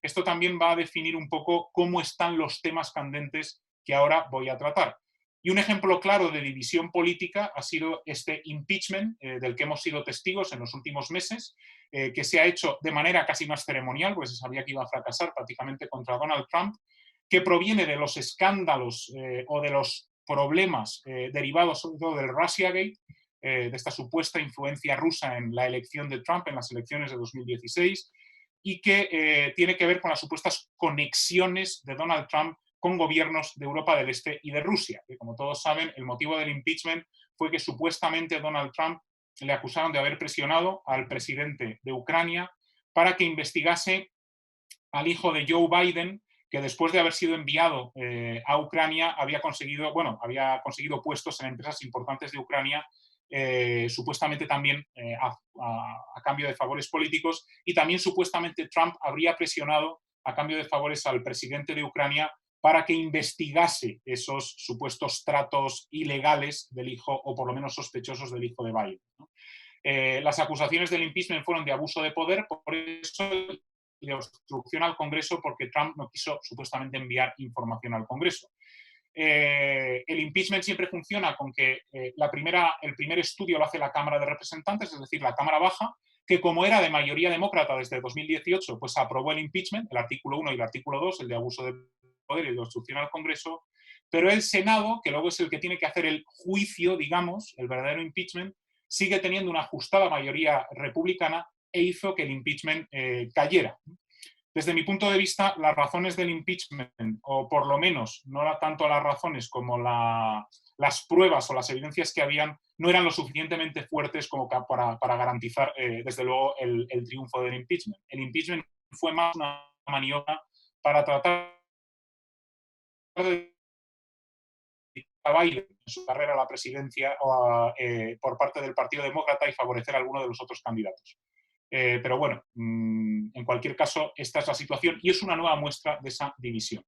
Esto también va a definir un poco cómo están los temas candentes que ahora voy a tratar. Y un ejemplo claro de división política ha sido este impeachment del que hemos sido testigos en los últimos meses, que se ha hecho de manera casi más ceremonial, pues se sabía que iba a fracasar prácticamente contra Donald Trump, que proviene de los escándalos o de los problemas derivados sobre todo del Russiagate, de esta supuesta influencia rusa en la elección de Trump en las elecciones de 2016 y que tiene que ver con las supuestas conexiones de Donald Trump con gobiernos de Europa del Este y de Rusia. Que, como todos saben, el motivo del impeachment fue que supuestamente Donald Trump le acusaron de haber presionado al presidente de Ucrania para que investigase al hijo de Joe Biden, que después de haber sido enviado a Ucrania había conseguido puestos en empresas importantes de Ucrania, supuestamente también a cambio de favores políticos, y también supuestamente Trump habría presionado a cambio de favores al presidente de Ucrania para que investigase esos supuestos tratos ilegales del hijo, o por lo menos sospechosos del hijo de Biden, ¿no? Las acusaciones del impeachment fueron de abuso de poder, por eso de obstrucción al Congreso, porque Trump no quiso supuestamente enviar información al Congreso. El impeachment siempre funciona con que el primer estudio lo hace la Cámara de Representantes, es decir, la Cámara Baja, que como era de mayoría demócrata desde 2018, pues aprobó el impeachment, el artículo 1 y el artículo 2, el de abuso de poder y de obstrucción al Congreso, pero el Senado, que luego es el que tiene que hacer el juicio, digamos, el verdadero impeachment, sigue teniendo una ajustada mayoría republicana e hizo que el impeachment cayera. Desde mi punto de vista, las razones del impeachment, o por lo menos no tanto las razones como las pruebas o las evidencias que habían, no eran lo suficientemente fuertes como para garantizar, desde luego, el triunfo del impeachment. El impeachment fue más una maniobra para tratar de a Biden en su carrera a la presidencia por parte del Partido Demócrata y favorecer a alguno de los otros candidatos. Pero bueno, en cualquier caso, esta es la situación y es una nueva muestra de esa división.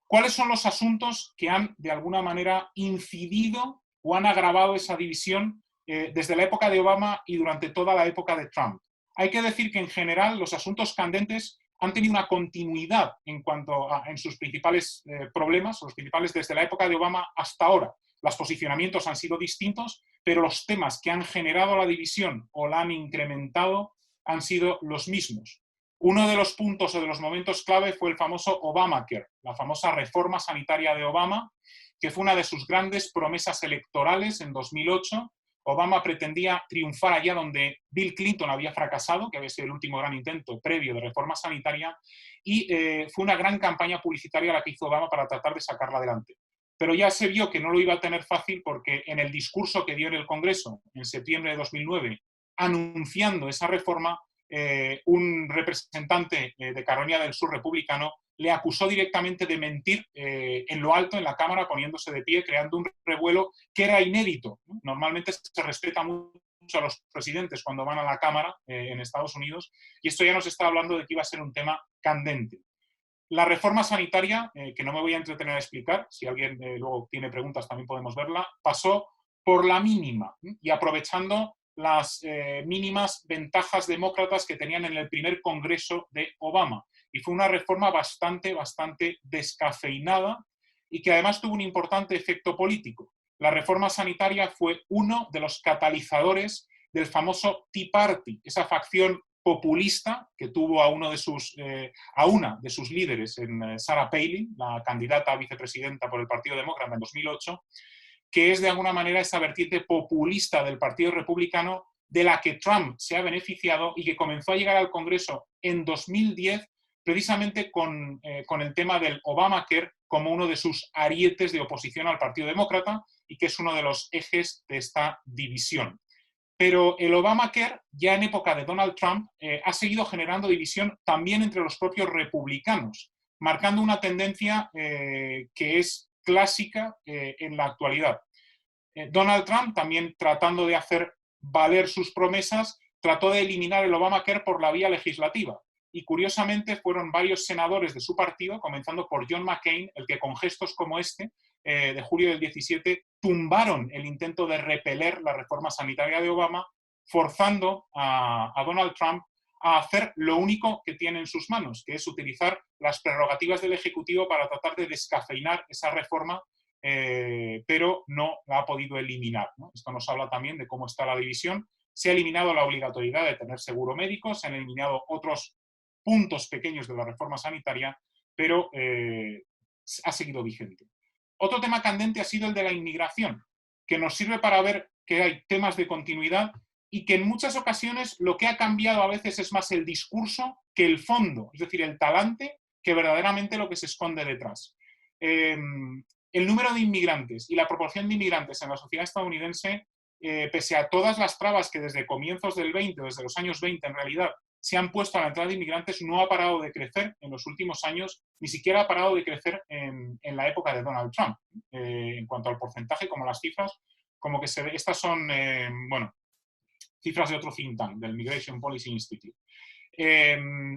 ¿Cuáles son los asuntos que han, de alguna manera, incidido o han agravado esa división desde la época de Obama y durante toda la época de Trump? Hay que decir que, en general, los asuntos candentes han tenido una continuidad en sus principales problemas, los principales desde la época de Obama hasta ahora. Los posicionamientos han sido distintos, pero los temas que han generado la división o la han incrementado han sido los mismos. Uno de los puntos o de los momentos clave fue el famoso Obamacare, la famosa reforma sanitaria de Obama, que fue una de sus grandes promesas electorales en 2008, Obama pretendía triunfar allá donde Bill Clinton había fracasado, que había sido el último gran intento previo de reforma sanitaria, y fue una gran campaña publicitaria la que hizo Obama para tratar de sacarla adelante. Pero ya se vio que no lo iba a tener fácil porque en el discurso que dio en el Congreso en septiembre de 2009, anunciando esa reforma, un representante de Carolina del Sur republicano le acusó directamente de mentir en lo alto en la Cámara, poniéndose de pie, creando un revuelo que era inédito, ¿no? Normalmente se respeta mucho a los presidentes cuando van a la Cámara en Estados Unidos, y esto ya nos está hablando de que iba a ser un tema candente. La reforma sanitaria, que no me voy a entretener a explicar, si alguien luego tiene preguntas también podemos verla, pasó por la mínima y aprovechando las mínimas ventajas demócratas que tenían en el primer Congreso de Obama. Y fue una reforma bastante descafeinada y que además tuvo un importante efecto político. La reforma sanitaria fue uno de los catalizadores del famoso Tea Party, esa facción populista que tuvo a una de sus líderes en Sarah Palin, la candidata a vicepresidenta por el Partido Demócrata en 2008, que es de alguna manera esa vertiente populista del Partido Republicano de la que Trump se ha beneficiado y que comenzó a llegar al Congreso en 2010 precisamente con el tema del Obamacare como uno de sus arietes de oposición al Partido Demócrata y que es uno de los ejes de esta división. Pero el Obamacare, ya en época de Donald Trump, ha seguido generando división también entre los propios republicanos, marcando una tendencia que es clásica en la actualidad. Donald Trump, también tratando de hacer valer sus promesas, trató de eliminar el Obamacare por la vía legislativa. Y curiosamente fueron varios senadores de su partido, comenzando por John McCain, el que con gestos como este, de julio del 17, tumbaron el intento de repeler la reforma sanitaria de Obama, forzando a Donald Trump a hacer lo único que tiene en sus manos, que es utilizar las prerrogativas del Ejecutivo para tratar de descafeinar esa reforma, pero no la ha podido eliminar, ¿no? Esto nos habla también de cómo está la división. Se ha eliminado la obligatoriedad de tener seguro médico, se han eliminado otros puntos pequeños de la reforma sanitaria, pero ha seguido vigente. Otro tema candente ha sido el de la inmigración, que nos sirve para ver que hay temas de continuidad y que en muchas ocasiones lo que ha cambiado a veces es más el discurso que el fondo, es decir, el talante, que verdaderamente lo que se esconde detrás. El número de inmigrantes y la proporción de inmigrantes en la sociedad estadounidense, pese a todas las trabas que desde comienzos del 20, desde los años 20 en realidad, se han puesto a la entrada de inmigrantes, no ha parado de crecer en los últimos años, ni siquiera ha parado de crecer en la época de Donald Trump. En cuanto al porcentaje, como las cifras, como que se ve, estas son, bueno, cifras de otro think tank, del Migration Policy Institute.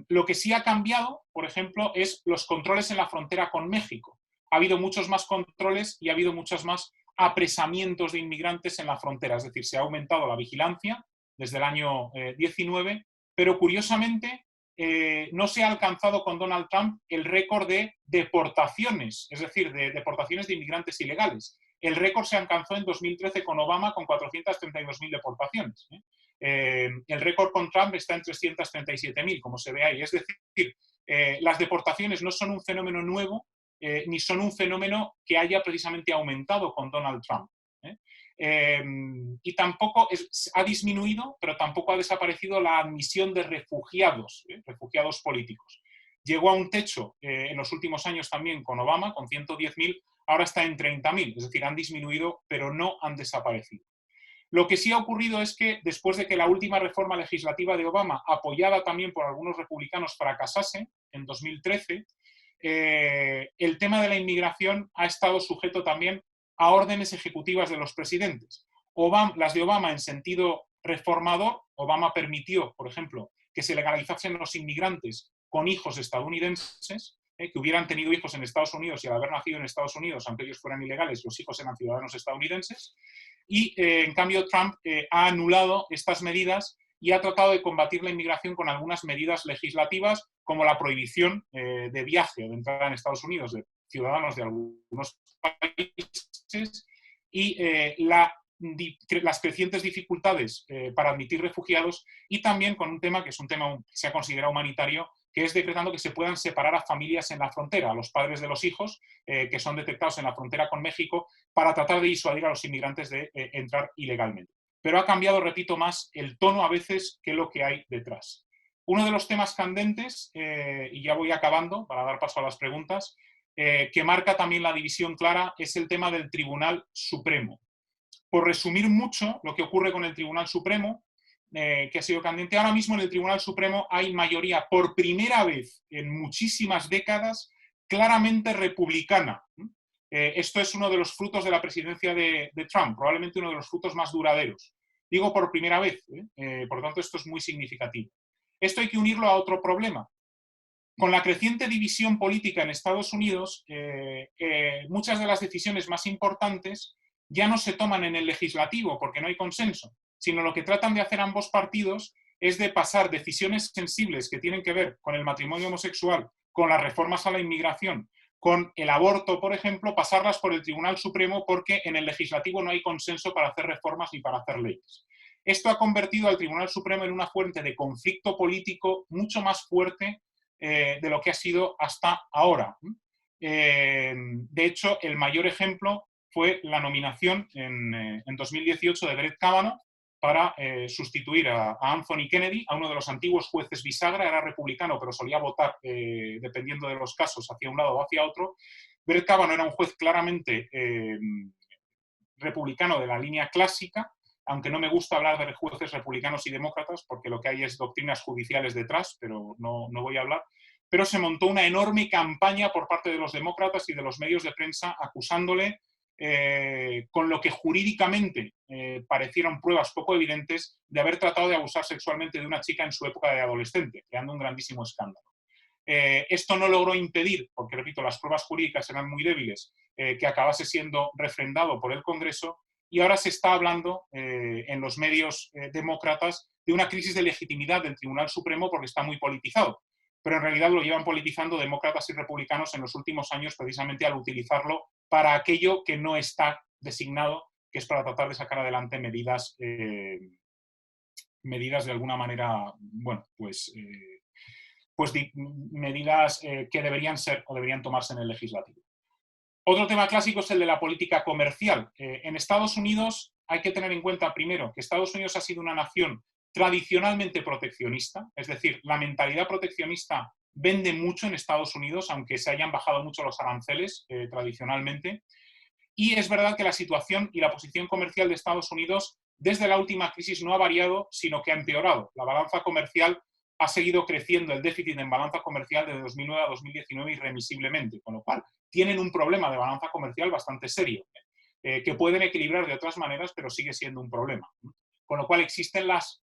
Lo que sí ha cambiado, por ejemplo, es los controles en la frontera con México. Ha habido muchos más controles y ha habido muchos más apresamientos de inmigrantes en la frontera, es decir, se ha aumentado la vigilancia desde el año 19, pero curiosamente no se ha alcanzado con Donald Trump el récord de deportaciones, es decir, de deportaciones de inmigrantes ilegales. El récord se alcanzó en 2013 con Obama con 432.000 deportaciones. El récord con Trump está en 337.000, como se ve ahí. Es decir, las deportaciones no son un fenómeno nuevo, ni son un fenómeno que haya precisamente aumentado con Donald Trump. Y tampoco ha disminuido, pero tampoco ha desaparecido la admisión de refugiados, refugiados políticos. Llegó a un techo en los últimos años también con Obama, con 110.000, ahora está en 30.000, es decir, han disminuido, pero no han desaparecido. Lo que sí ha ocurrido es que después de que la última reforma legislativa de Obama, apoyada también por algunos republicanos, fracasase en 2013, el tema de la inmigración ha estado sujeto también a órdenes ejecutivas de los presidentes. Las de Obama en sentido reformador, Obama permitió, por ejemplo, que se legalizasen los inmigrantes con hijos estadounidenses, que hubieran tenido hijos en Estados Unidos y al haber nacido en Estados Unidos, aunque ellos fueran ilegales, los hijos eran ciudadanos estadounidenses. Y en cambio Trump ha anulado estas medidas y ha tratado de combatir la inmigración con algunas medidas legislativas, como la prohibición de viaje o de entrada en Estados Unidos de ciudadanos de algunos países y las crecientes dificultades para admitir refugiados, y también con un tema que es un tema que se ha considerado humanitario, que es decretando que se puedan separar a familias en la frontera, a los padres de los hijos que son detectados en la frontera con México, para tratar de disuadir a los inmigrantes de entrar ilegalmente. pero ha cambiado, repito, más el tono a veces que lo que hay detrás. Uno de los temas candentes, y ya voy acabando para dar paso a las preguntas, que marca también la división clara es el tema del Tribunal Supremo. Por resumir mucho lo que ocurre con el Tribunal Supremo, que ha sido candente, ahora mismo en el Tribunal Supremo hay mayoría, por primera vez en muchísimas décadas, claramente republicana. Esto es uno de los frutos de la presidencia de Trump, probablemente uno de los frutos más duraderos. Digo por primera vez, por lo tanto esto es muy significativo. Esto hay que unirlo a otro problema. Con la creciente división política en Estados Unidos, muchas de las decisiones más importantes ya no se toman en el legislativo porque no hay consenso, sino lo que tratan de hacer ambos partidos es de pasar decisiones sensibles que tienen que ver con el matrimonio homosexual, con las reformas a la inmigración, con el aborto, por ejemplo, pasarlas por el Tribunal Supremo porque en el legislativo no hay consenso para hacer reformas ni para hacer leyes. Esto ha convertido al Tribunal Supremo en una fuente de conflicto político mucho más fuerte de lo que ha sido hasta ahora. De hecho, el mayor ejemplo fue la nominación en 2018 de Brett Kavanaugh para sustituir a Anthony Kennedy, a uno de los antiguos jueces bisagra, era republicano, pero solía votar, dependiendo de los casos, hacia un lado o hacia otro. Brett Kavanaugh era un juez claramente republicano de la línea clásica, aunque no me gusta hablar de jueces republicanos y demócratas, porque lo que hay es doctrinas judiciales detrás, pero no voy a hablar. Pero se montó una enorme campaña por parte de los demócratas y de los medios de prensa acusándole con lo que jurídicamente parecieron pruebas poco evidentes de haber tratado de abusar sexualmente de una chica en su época de adolescente, creando un grandísimo escándalo. Esto no logró impedir, porque repito, las pruebas jurídicas eran muy débiles, que acabase siendo refrendado por el Congreso, y ahora se está hablando en los medios demócratas de una crisis de legitimidad del Tribunal Supremo porque está muy politizado. Pero en realidad lo llevan politizando demócratas y republicanos en los últimos años precisamente al utilizarlo para aquello que no está designado, que es para tratar de sacar adelante medidas de alguna manera, bueno, pues medidas que deberían ser o deberían tomarse en el legislativo. Otro tema clásico es el de la política comercial. En Estados Unidos hay que tener en cuenta primero que Estados Unidos ha sido una nación tradicionalmente proteccionista, es decir, la mentalidad proteccionista vende mucho en Estados Unidos, aunque se hayan bajado mucho los aranceles tradicionalmente. Y es verdad que la situación y la posición comercial de Estados Unidos desde la última crisis no ha variado, sino que ha empeorado. La balanza comercial ha seguido creciendo, el déficit en balanza comercial de 2009 a 2019 irremisiblemente, con lo cual tienen un problema de balanza comercial bastante serio, que pueden equilibrar de otras maneras, pero sigue siendo un problema. Con lo cual existen las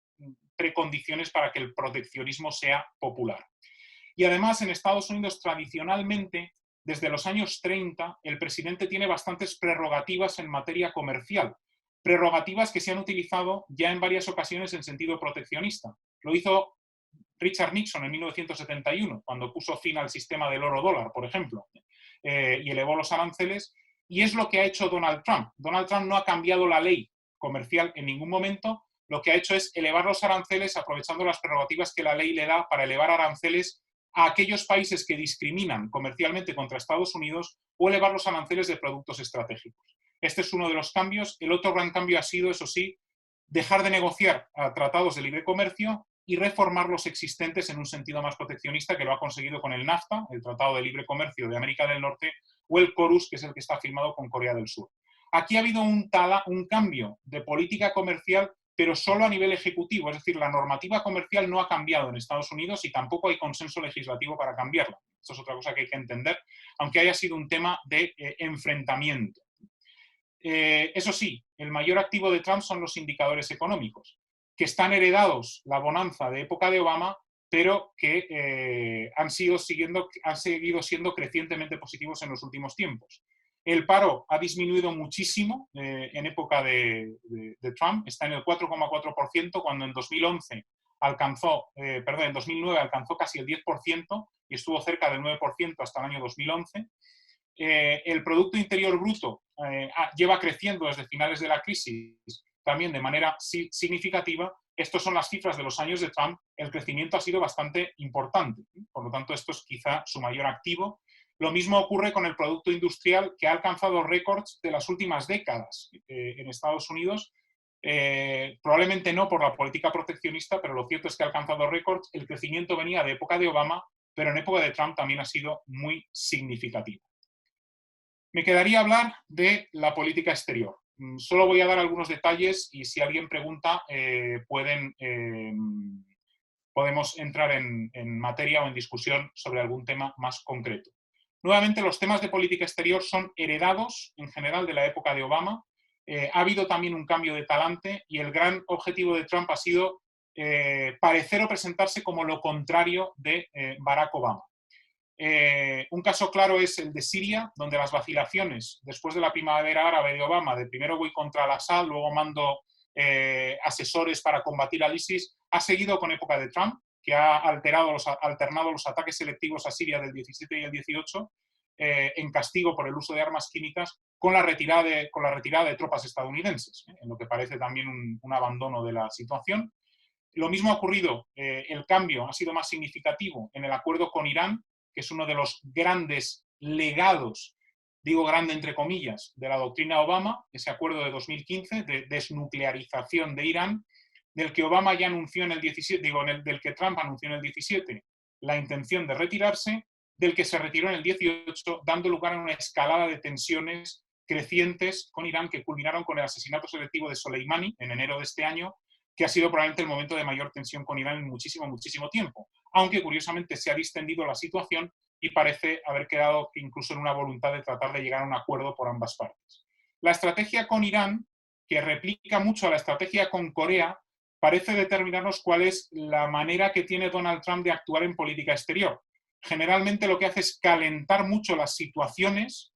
precondiciones para que el proteccionismo sea popular. Y además en Estados Unidos tradicionalmente, desde los años 30, el presidente tiene bastantes prerrogativas en materia comercial, prerrogativas que se han utilizado ya en varias ocasiones en sentido proteccionista. Lo hizo Richard Nixon en 1971, cuando puso fin al sistema del oro-dólar, por ejemplo, y elevó los aranceles, y es lo que ha hecho Donald Trump. Donald Trump no ha cambiado la ley comercial en ningún momento, lo que ha hecho es elevar los aranceles aprovechando las prerrogativas que la ley le da para elevar aranceles a aquellos países que discriminan comercialmente contra Estados Unidos o elevar los aranceles de productos estratégicos. Este es uno de los cambios. El otro gran cambio ha sido, eso sí, dejar de negociar tratados de libre comercio y reformar los existentes en un sentido más proteccionista, que lo ha conseguido con el NAFTA, el Tratado de Libre Comercio de América del Norte, o el CORUS, que es el que está firmado con Corea del Sur. Aquí ha habido un cambio de política comercial, pero solo a nivel ejecutivo, es decir, la normativa comercial no ha cambiado en Estados Unidos y tampoco hay consenso legislativo para cambiarla. Esto es otra cosa que hay que entender, aunque haya sido un tema de enfrentamiento. Eso sí, el mayor activo de Trump son los indicadores económicos, que están heredados la bonanza de época de Obama, pero que han seguido siendo crecientemente positivos en los últimos tiempos. El paro ha disminuido muchísimo en época de Trump, está en el 4,4%, cuando en 2011 en 2009 alcanzó casi el 10% y estuvo cerca del 9% hasta el año 2011. El Producto Interior Bruto lleva creciendo desde finales de la crisis también de manera significativa. Estas son las cifras de los años de Trump. El crecimiento ha sido bastante importante. Por lo tanto, esto es quizá su mayor activo. Lo mismo ocurre con el Producto Industrial, que ha alcanzado récords de las últimas décadas en Estados Unidos, Probablemente no por la política proteccionista, pero lo cierto es que ha alcanzado récords. El crecimiento venía de época de Obama, pero en época de Trump también ha sido muy significativo. Me quedaría hablar de la política exterior. Solo voy a dar algunos detalles y si alguien pregunta, podemos entrar en materia o en discusión sobre algún tema más concreto. Nuevamente, los temas de política exterior son heredados en general de la época de Obama. Ha habido también un cambio de talante y el gran objetivo de Trump ha sido parecer o presentarse como lo contrario de Barack Obama. Un caso claro es el de Siria, donde las vacilaciones después de la primavera árabe de Obama, de primero voy contra al-Assad, luego mando asesores para combatir al ISIS, ha seguido con época de Trump, que ha alternado los ataques selectivos a Siria del 17 y el 18 en castigo por el uso de armas químicas con la retirada de tropas estadounidenses, en lo que parece también un abandono de la situación. Lo mismo ha ocurrido, el cambio ha sido más significativo en el acuerdo con Irán, que es uno de los grandes legados, digo grande entre comillas, de la doctrina Obama, ese acuerdo de 2015 de desnuclearización de Irán, del que Obama ya anunció en el 17, del que Trump anunció en el 17 la intención de retirarse, del que se retiró en el 18, dando lugar a una escalada de tensiones crecientes con Irán que culminaron con el asesinato selectivo de Soleimani en enero de este año, que ha sido probablemente el momento de mayor tensión con Irán en muchísimo, muchísimo tiempo. Aunque curiosamente se ha distendido la situación y parece haber quedado incluso en una voluntad de tratar de llegar a un acuerdo por ambas partes. La estrategia con Irán, que replica mucho a la estrategia con Corea, parece determinarnos cuál es la manera que tiene Donald Trump de actuar en política exterior. Generalmente lo que hace es calentar mucho las situaciones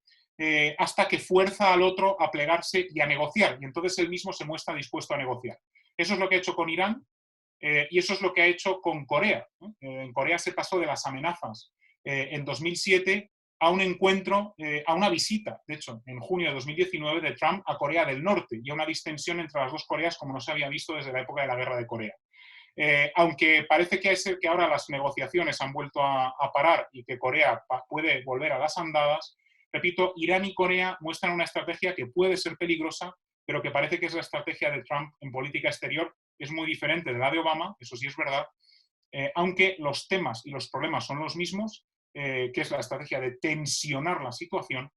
hasta que fuerza al otro a plegarse y a negociar, y entonces él mismo se muestra dispuesto a negociar. Eso es lo que ha hecho con Irán y eso es lo que ha hecho con Corea. En Corea se pasó de las amenazas en 2007 a un encuentro, a una visita, de hecho, en junio de 2019 de Trump a Corea del Norte y a una distensión entre las dos Coreas como no se había visto desde la época de la Guerra de Corea. Aunque parece que ahora las negociaciones han vuelto a parar y que Corea puede volver a las andadas, repito, Irán y Corea muestran una estrategia que puede ser peligrosa, pero que parece que es la estrategia de Trump en política exterior. Es muy diferente de la de Obama, eso sí es verdad, aunque los temas y los problemas son los mismos, que es la estrategia de tensionar la situación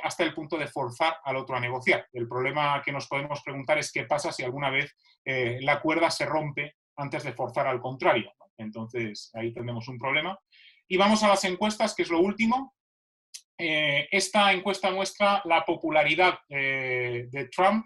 hasta el punto de forzar al otro a negociar. El problema que nos podemos preguntar es qué pasa si alguna vez la cuerda se rompe antes de forzar al contrario, ¿no? Entonces, ahí tendremos un problema. Y vamos a las encuestas, que es lo último. Esta encuesta muestra la popularidad de Trump,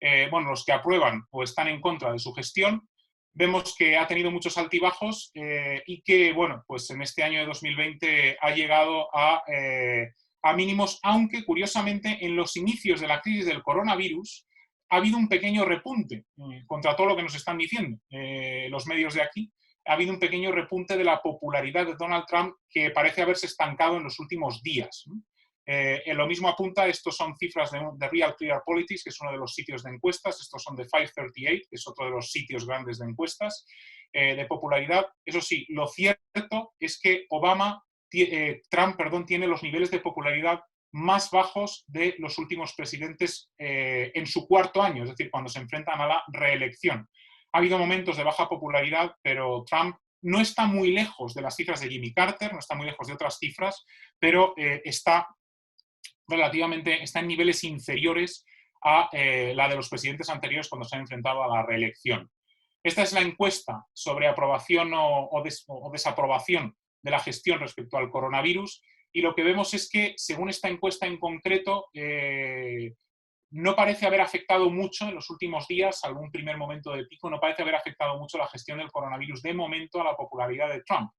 los que aprueban o están en contra de su gestión. Vemos que ha tenido muchos altibajos y que, pues en este año de 2020 ha llegado a mínimos, aunque curiosamente en los inicios de la crisis del coronavirus ha habido un pequeño repunte contra todo lo que nos están diciendo los medios de aquí. Ha habido un pequeño repunte de la popularidad de Donald Trump que parece haberse estancado en los últimos días. Lo mismo apunta, estos son cifras de Real Clear Politics, que es uno de los sitios de encuestas, estos son de 538, que es otro de los sitios grandes de encuestas, de popularidad. Eso sí, lo cierto es que Trump tiene los niveles de popularidad más bajos de los últimos presidentes en su cuarto año, es decir, cuando se enfrentan a la reelección. Ha habido momentos de baja popularidad, pero Trump no está muy lejos de las cifras de Jimmy Carter, no está muy lejos de otras cifras, pero está en niveles inferiores a la de los presidentes anteriores cuando se han enfrentado a la reelección. Esta es la encuesta sobre aprobación o desaprobación de la gestión respecto al coronavirus y lo que vemos es que, según esta encuesta en concreto, no parece haber afectado mucho en los últimos días, algún primer momento de pico, no parece haber afectado mucho la gestión del coronavirus de momento a la popularidad de Trump.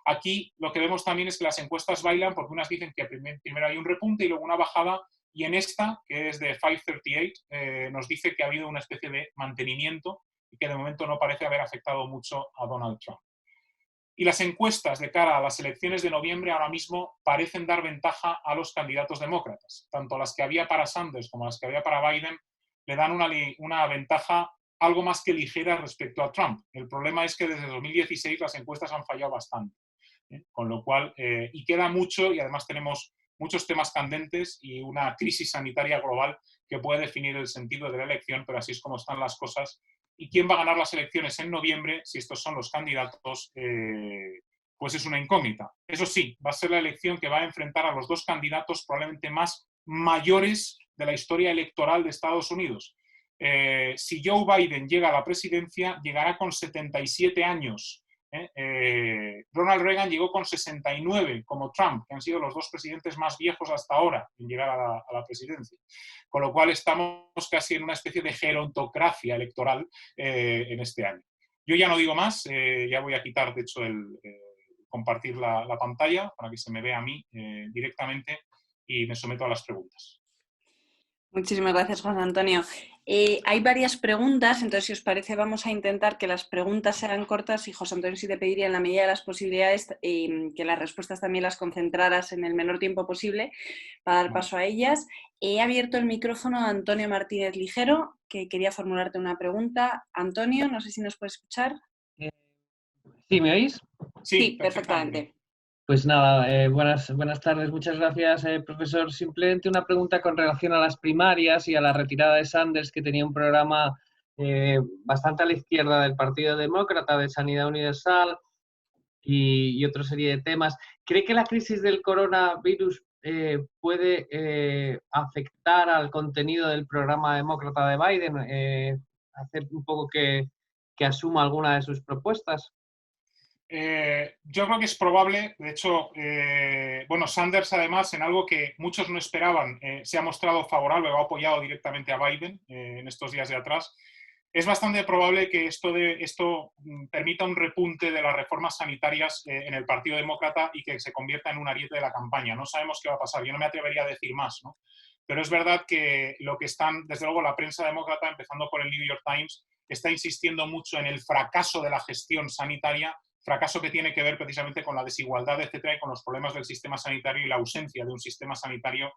Aquí lo que vemos también es que las encuestas bailan porque unas dicen que primero hay un repunte y luego una bajada, y en esta, que es de 538, nos dice que ha habido una especie de mantenimiento y que de momento no parece haber afectado mucho a Donald Trump. Y las encuestas de cara a las elecciones de noviembre ahora mismo parecen dar ventaja a los candidatos demócratas. Tanto las que había para Sanders como las que había para Biden le dan una ventaja algo más que ligera respecto a Trump. El problema es que desde 2016 las encuestas han fallado bastante. Con lo cual, y queda mucho, y además tenemos muchos temas candentes y una crisis sanitaria global que puede definir el sentido de la elección, pero así es como están las cosas. ¿Y quién va a ganar las elecciones en noviembre? Si estos son los candidatos, pues es una incógnita. Eso sí, va a ser la elección que va a enfrentar a los dos candidatos probablemente más mayores de la historia electoral de Estados Unidos. Si Joe Biden llega a la presidencia, llegará con 77 años. Ronald Reagan llegó con 69, como Trump, que han sido los dos presidentes más viejos hasta ahora en llegar a la presidencia. Con lo cual estamos casi en una especie de gerontocracia electoral en este año. Yo ya no digo más, ya voy a quitar, de hecho, compartir la pantalla para que se me vea a mí directamente y me someto a las preguntas. Muchísimas gracias, José Antonio. Hay varias preguntas, entonces si os parece vamos a intentar que las preguntas sean cortas y José Antonio sí te pediría en la medida de las posibilidades que las respuestas también las concentraras en el menor tiempo posible para dar paso a ellas. He abierto el micrófono a Antonio Martínez Ligero, que quería formularte una pregunta. Antonio, no sé si nos puedes escuchar. ¿Sí, me oís? Sí, perfectamente. Pues nada, buenas tardes, muchas gracias, profesor. Simplemente una pregunta con relación a las primarias y a la retirada de Sanders, que tenía un programa bastante a la izquierda del Partido Demócrata, de Sanidad Universal y otra serie de temas. ¿Cree que la crisis del coronavirus puede afectar al contenido del programa demócrata de Biden? ¿Hacer un poco que asuma alguna de sus propuestas? Yo creo que es probable, de hecho, bueno, Sanders además en algo que muchos no esperaban, se ha mostrado favorable o ha apoyado directamente a Biden en estos días de atrás. Es bastante probable que esto permita un repunte de las reformas sanitarias en el Partido Demócrata y que se convierta en un ariete de la campaña. No sabemos qué va a pasar, yo no me atrevería a decir más, ¿no? Pero es verdad que lo que están, desde luego, la prensa demócrata, empezando por el New York Times, está insistiendo mucho en el fracaso de la gestión sanitaria, fracaso que tiene que ver precisamente con la desigualdad, etcétera, y con los problemas del sistema sanitario y la ausencia de un sistema sanitario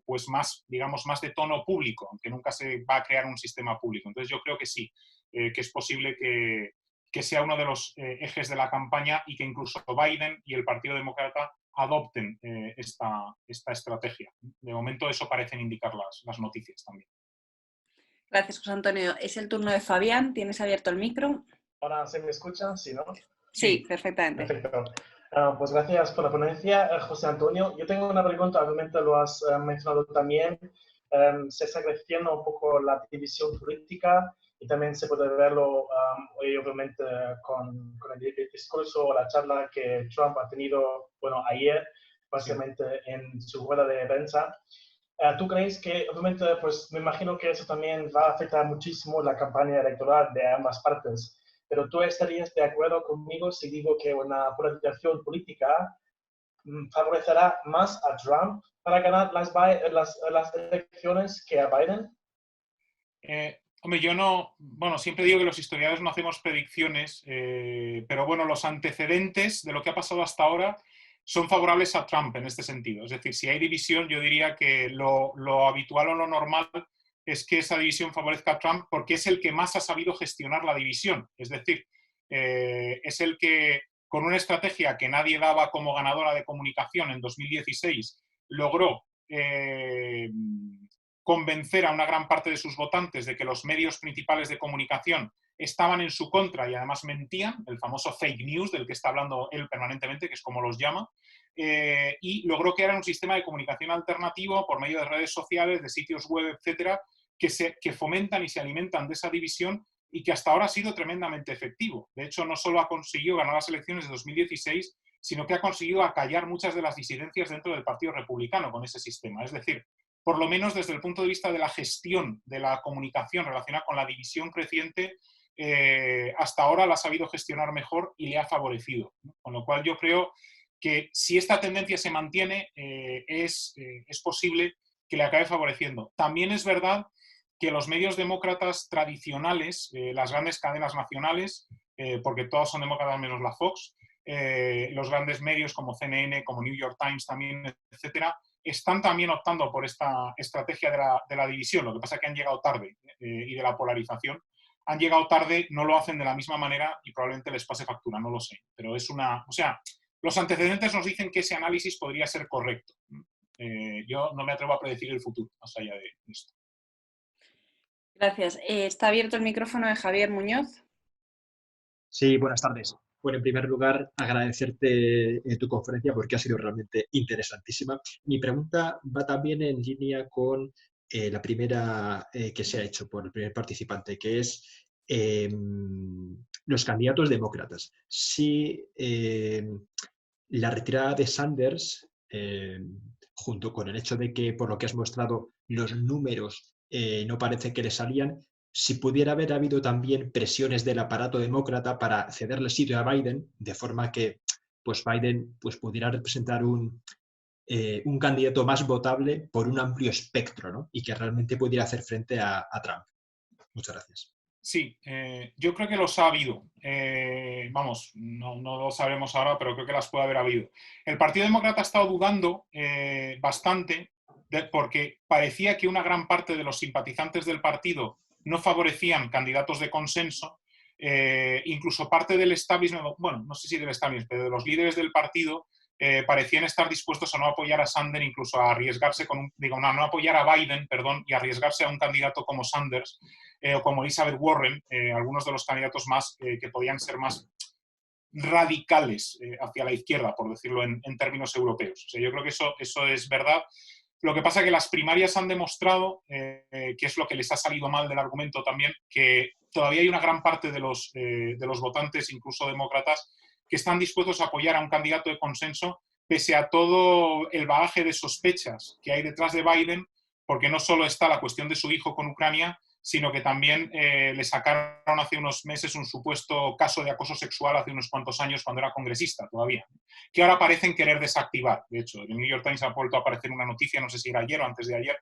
pues más, digamos, más de tono público, aunque nunca se va a crear un sistema público. Entonces yo creo que sí, que es posible que sea uno de los ejes de la campaña y que incluso Biden y el Partido Demócrata adopten esta estrategia. De momento eso parecen indicar las noticias también. Gracias, José Antonio. Es el turno de Fabián. ¿Tienes abierto el micro? Ahora se me escucha, ¿sí, no? Sí, perfectamente. Perfecto. Pues gracias por la ponencia, José Antonio. Yo tengo una pregunta, obviamente lo has mencionado también. Se está creciendo un poco la división política y también se puede verlo hoy, obviamente, con el discurso o la charla que Trump ha tenido, bueno, ayer, básicamente en su rueda de prensa. ¿Tú crees que, obviamente, pues me imagino que eso también va a afectar muchísimo la campaña electoral de ambas partes? Pero tú estarías de acuerdo conmigo si digo que una polarización política favorecerá más a Trump para ganar las elecciones que a Biden? Hombre, yo no, bueno, siempre digo que los historiadores no hacemos predicciones, pero bueno, los antecedentes de lo que ha pasado hasta ahora son favorables a Trump en este sentido. Es decir, si hay división, yo diría que lo habitual o lo normal es que esa división favorezca a Trump porque es el que más ha sabido gestionar la división. Es decir, es el que, con una estrategia que nadie daba como ganadora de comunicación en 2016, logró convencer a una gran parte de sus votantes de que los medios principales de comunicación estaban en su contra y además mentían, el famoso fake news del que está hablando él permanentemente, que es como los llama, y logró crear un sistema de comunicación alternativo por medio de redes sociales, de sitios web, etcétera, que fomentan y se alimentan de esa división y que hasta ahora ha sido tremendamente efectivo. De hecho, no solo ha conseguido ganar las elecciones de 2016, sino que ha conseguido acallar muchas de las disidencias dentro del Partido Republicano con ese sistema. Es decir, por lo menos desde el punto de vista de la gestión de la comunicación relacionada con la división creciente, hasta ahora la ha sabido gestionar mejor y le ha favorecido, ¿no? Con lo cual yo creo que si esta tendencia se mantiene, es posible que le acabe favoreciendo. También es verdad que los medios demócratas tradicionales, las grandes cadenas nacionales, porque todos son demócratas menos la Fox, los grandes medios como CNN, como New York Times también, etcétera, están también optando por esta estrategia de la división. Lo que pasa es que han llegado tarde y de la polarización. Han llegado tarde, no lo hacen de la misma manera y probablemente les pase factura, no lo sé. Pero es una... O sea, los antecedentes nos dicen que ese análisis podría ser correcto. Yo no me atrevo a predecir el futuro más allá de esto. Gracias. Está abierto el micrófono de Javier Muñoz. Sí, buenas tardes. Bueno, en primer lugar, agradecerte tu conferencia porque ha sido realmente interesantísima. Mi pregunta va también en línea con la primera que se ha hecho por el primer participante, que es los candidatos demócratas. Si la retirada de Sanders, junto con el hecho de que, por lo que has mostrado, los números no parece que le salían, si pudiera haber habido también presiones del aparato demócrata para cederle sitio a Biden, de forma que pues Biden pues, pudiera representar un candidato más votable por un amplio espectro, ¿no? Y que realmente pudiera hacer frente a Trump. Muchas gracias. Sí, yo creo que los ha habido. Vamos, no lo sabremos ahora, pero creo que las puede haber habido. El Partido Demócrata ha estado dudando bastante porque parecía que una gran parte de los simpatizantes del partido no favorecían candidatos de consenso. Incluso parte del establishment, bueno, no sé si del establishment, pero de los líderes del partido parecían estar dispuestos a no apoyar a Sanders, incluso a arriesgarse no apoyar a Biden, perdón, y arriesgarse a un candidato como Sanders o como Elizabeth Warren, algunos de los candidatos más que podían ser más radicales hacia la izquierda, por decirlo en términos europeos. O sea, yo creo que eso es verdad. Lo que pasa es que las primarias han demostrado, que es lo que les ha salido mal del argumento también, que todavía hay una gran parte de los votantes, incluso demócratas, que están dispuestos a apoyar a un candidato de consenso pese a todo el bagaje de sospechas que hay detrás de Biden, porque no solo está la cuestión de su hijo con Ucrania, sino que también le sacaron hace unos meses un supuesto caso de acoso sexual hace unos cuantos años cuando era congresista todavía, que ahora parecen querer desactivar. De hecho, en el New York Times ha vuelto a aparecer una noticia, no sé si era ayer o antes de ayer,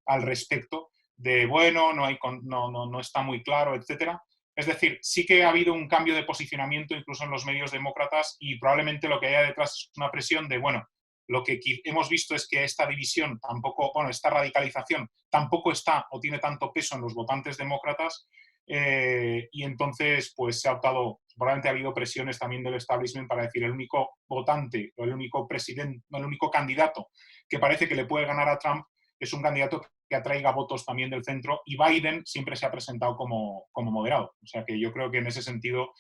al respecto de, bueno, no está muy claro, etcétera. Es decir, sí que ha habido un cambio de posicionamiento incluso en los medios demócratas y probablemente lo que haya detrás es una presión de, bueno, lo que hemos visto es que esta división tampoco, bueno, esta radicalización tampoco está o tiene tanto peso en los votantes demócratas y entonces pues se ha optado, probablemente ha habido presiones también del establishment para decir el único votante o el único presidente, el único candidato que parece que le puede ganar a Trump es un candidato que atraiga votos también del centro y Biden siempre se ha presentado como moderado. O sea que yo creo que en ese sentido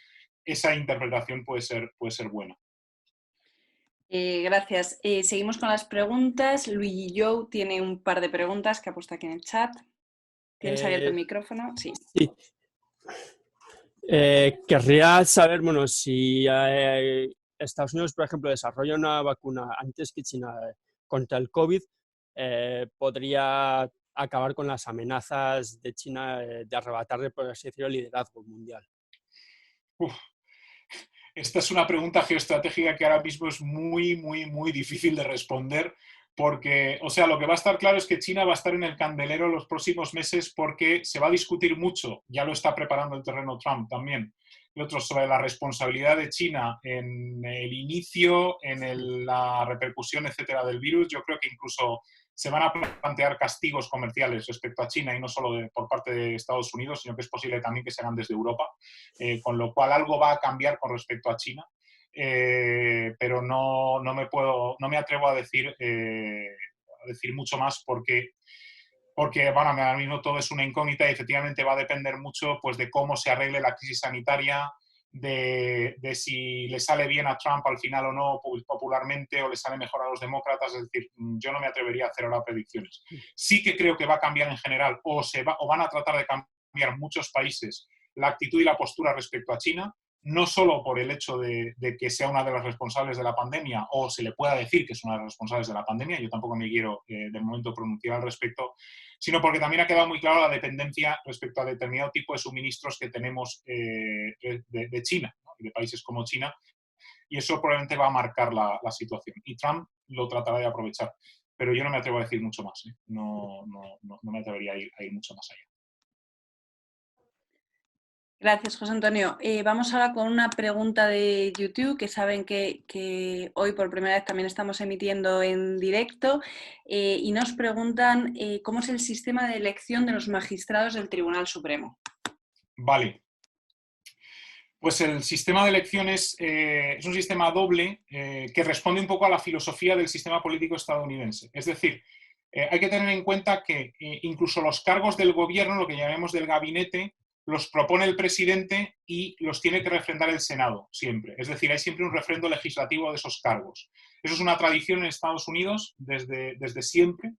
esa interpretación puede ser buena. Gracias. Seguimos con las preguntas. Luigi Joe tiene un par de preguntas que ha puesto aquí en el chat. ¿Tienes abierto el micrófono? Sí. Sí. Querría saber, bueno, si Estados Unidos, por ejemplo, desarrolla una vacuna antes que China contra el COVID, podría acabar con las amenazas de China de arrebatarle, por así decirlo, el liderazgo mundial. Esta es una pregunta geoestratégica que ahora mismo es muy, muy, muy difícil de responder porque, o sea, lo que va a estar claro es que China va a estar en el candelero los próximos meses porque se va a discutir mucho, ya lo está preparando el terreno Trump también, y otros sobre la responsabilidad de China en el inicio, en la repercusión, etcétera, del virus. Yo creo que incluso se van a plantear castigos comerciales respecto a China y no solo por parte de Estados Unidos, sino que es posible también que se hagan desde Europa, con lo cual algo va a cambiar con respecto a China. Pero no me atrevo a decir mucho más porque bueno, ahora mismo todo es una incógnita y efectivamente va a depender mucho pues, de cómo se arregle la crisis sanitaria, de si le sale bien a Trump al final o no popularmente o le sale mejor a los demócratas. Es decir, yo no me atrevería a hacer ahora predicciones. Sí que creo que va a cambiar en general o van a tratar de cambiar muchos países la actitud y la postura respecto a China, no solo por el hecho de que sea una de las responsables de la pandemia o se le pueda decir que es una de las responsables de la pandemia, yo tampoco me quiero de momento pronunciar al respecto, sino porque también ha quedado muy claro la dependencia respecto a determinado tipo de suministros que tenemos de China, ¿no? Y de países como China, y eso probablemente va a marcar la situación. Y Trump lo tratará de aprovechar, pero yo no me atrevo a decir mucho más, ¿eh? No me atrevería a ir mucho más allá. Gracias, José Antonio. Vamos ahora con una pregunta de YouTube, que saben que hoy por primera vez también estamos emitiendo en directo, y nos preguntan cómo es el sistema de elección de los magistrados del Tribunal Supremo. Vale. Pues el sistema de elecciones es un sistema doble que responde un poco a la filosofía del sistema político estadounidense. Es decir, hay que tener en cuenta que incluso los cargos del gobierno, lo que llamamos del gabinete, los propone el presidente y los tiene que refrendar el Senado, siempre. Es decir, hay siempre un refrendo legislativo de esos cargos. Eso es una tradición en Estados Unidos desde siempre,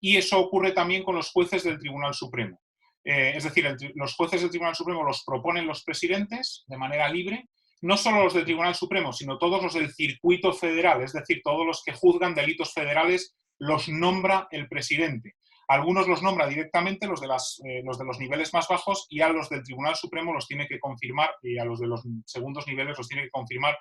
y eso ocurre también con los jueces del Tribunal Supremo. Es decir, los jueces del Tribunal Supremo los proponen los presidentes de manera libre, no solo los del Tribunal Supremo, sino todos los del circuito federal, es decir, todos los que juzgan delitos federales los nombra el presidente. Algunos los nombra directamente, los de los niveles más bajos, y a los del Tribunal Supremo los tiene que confirmar, y a los de los segundos niveles los tiene que confirmar,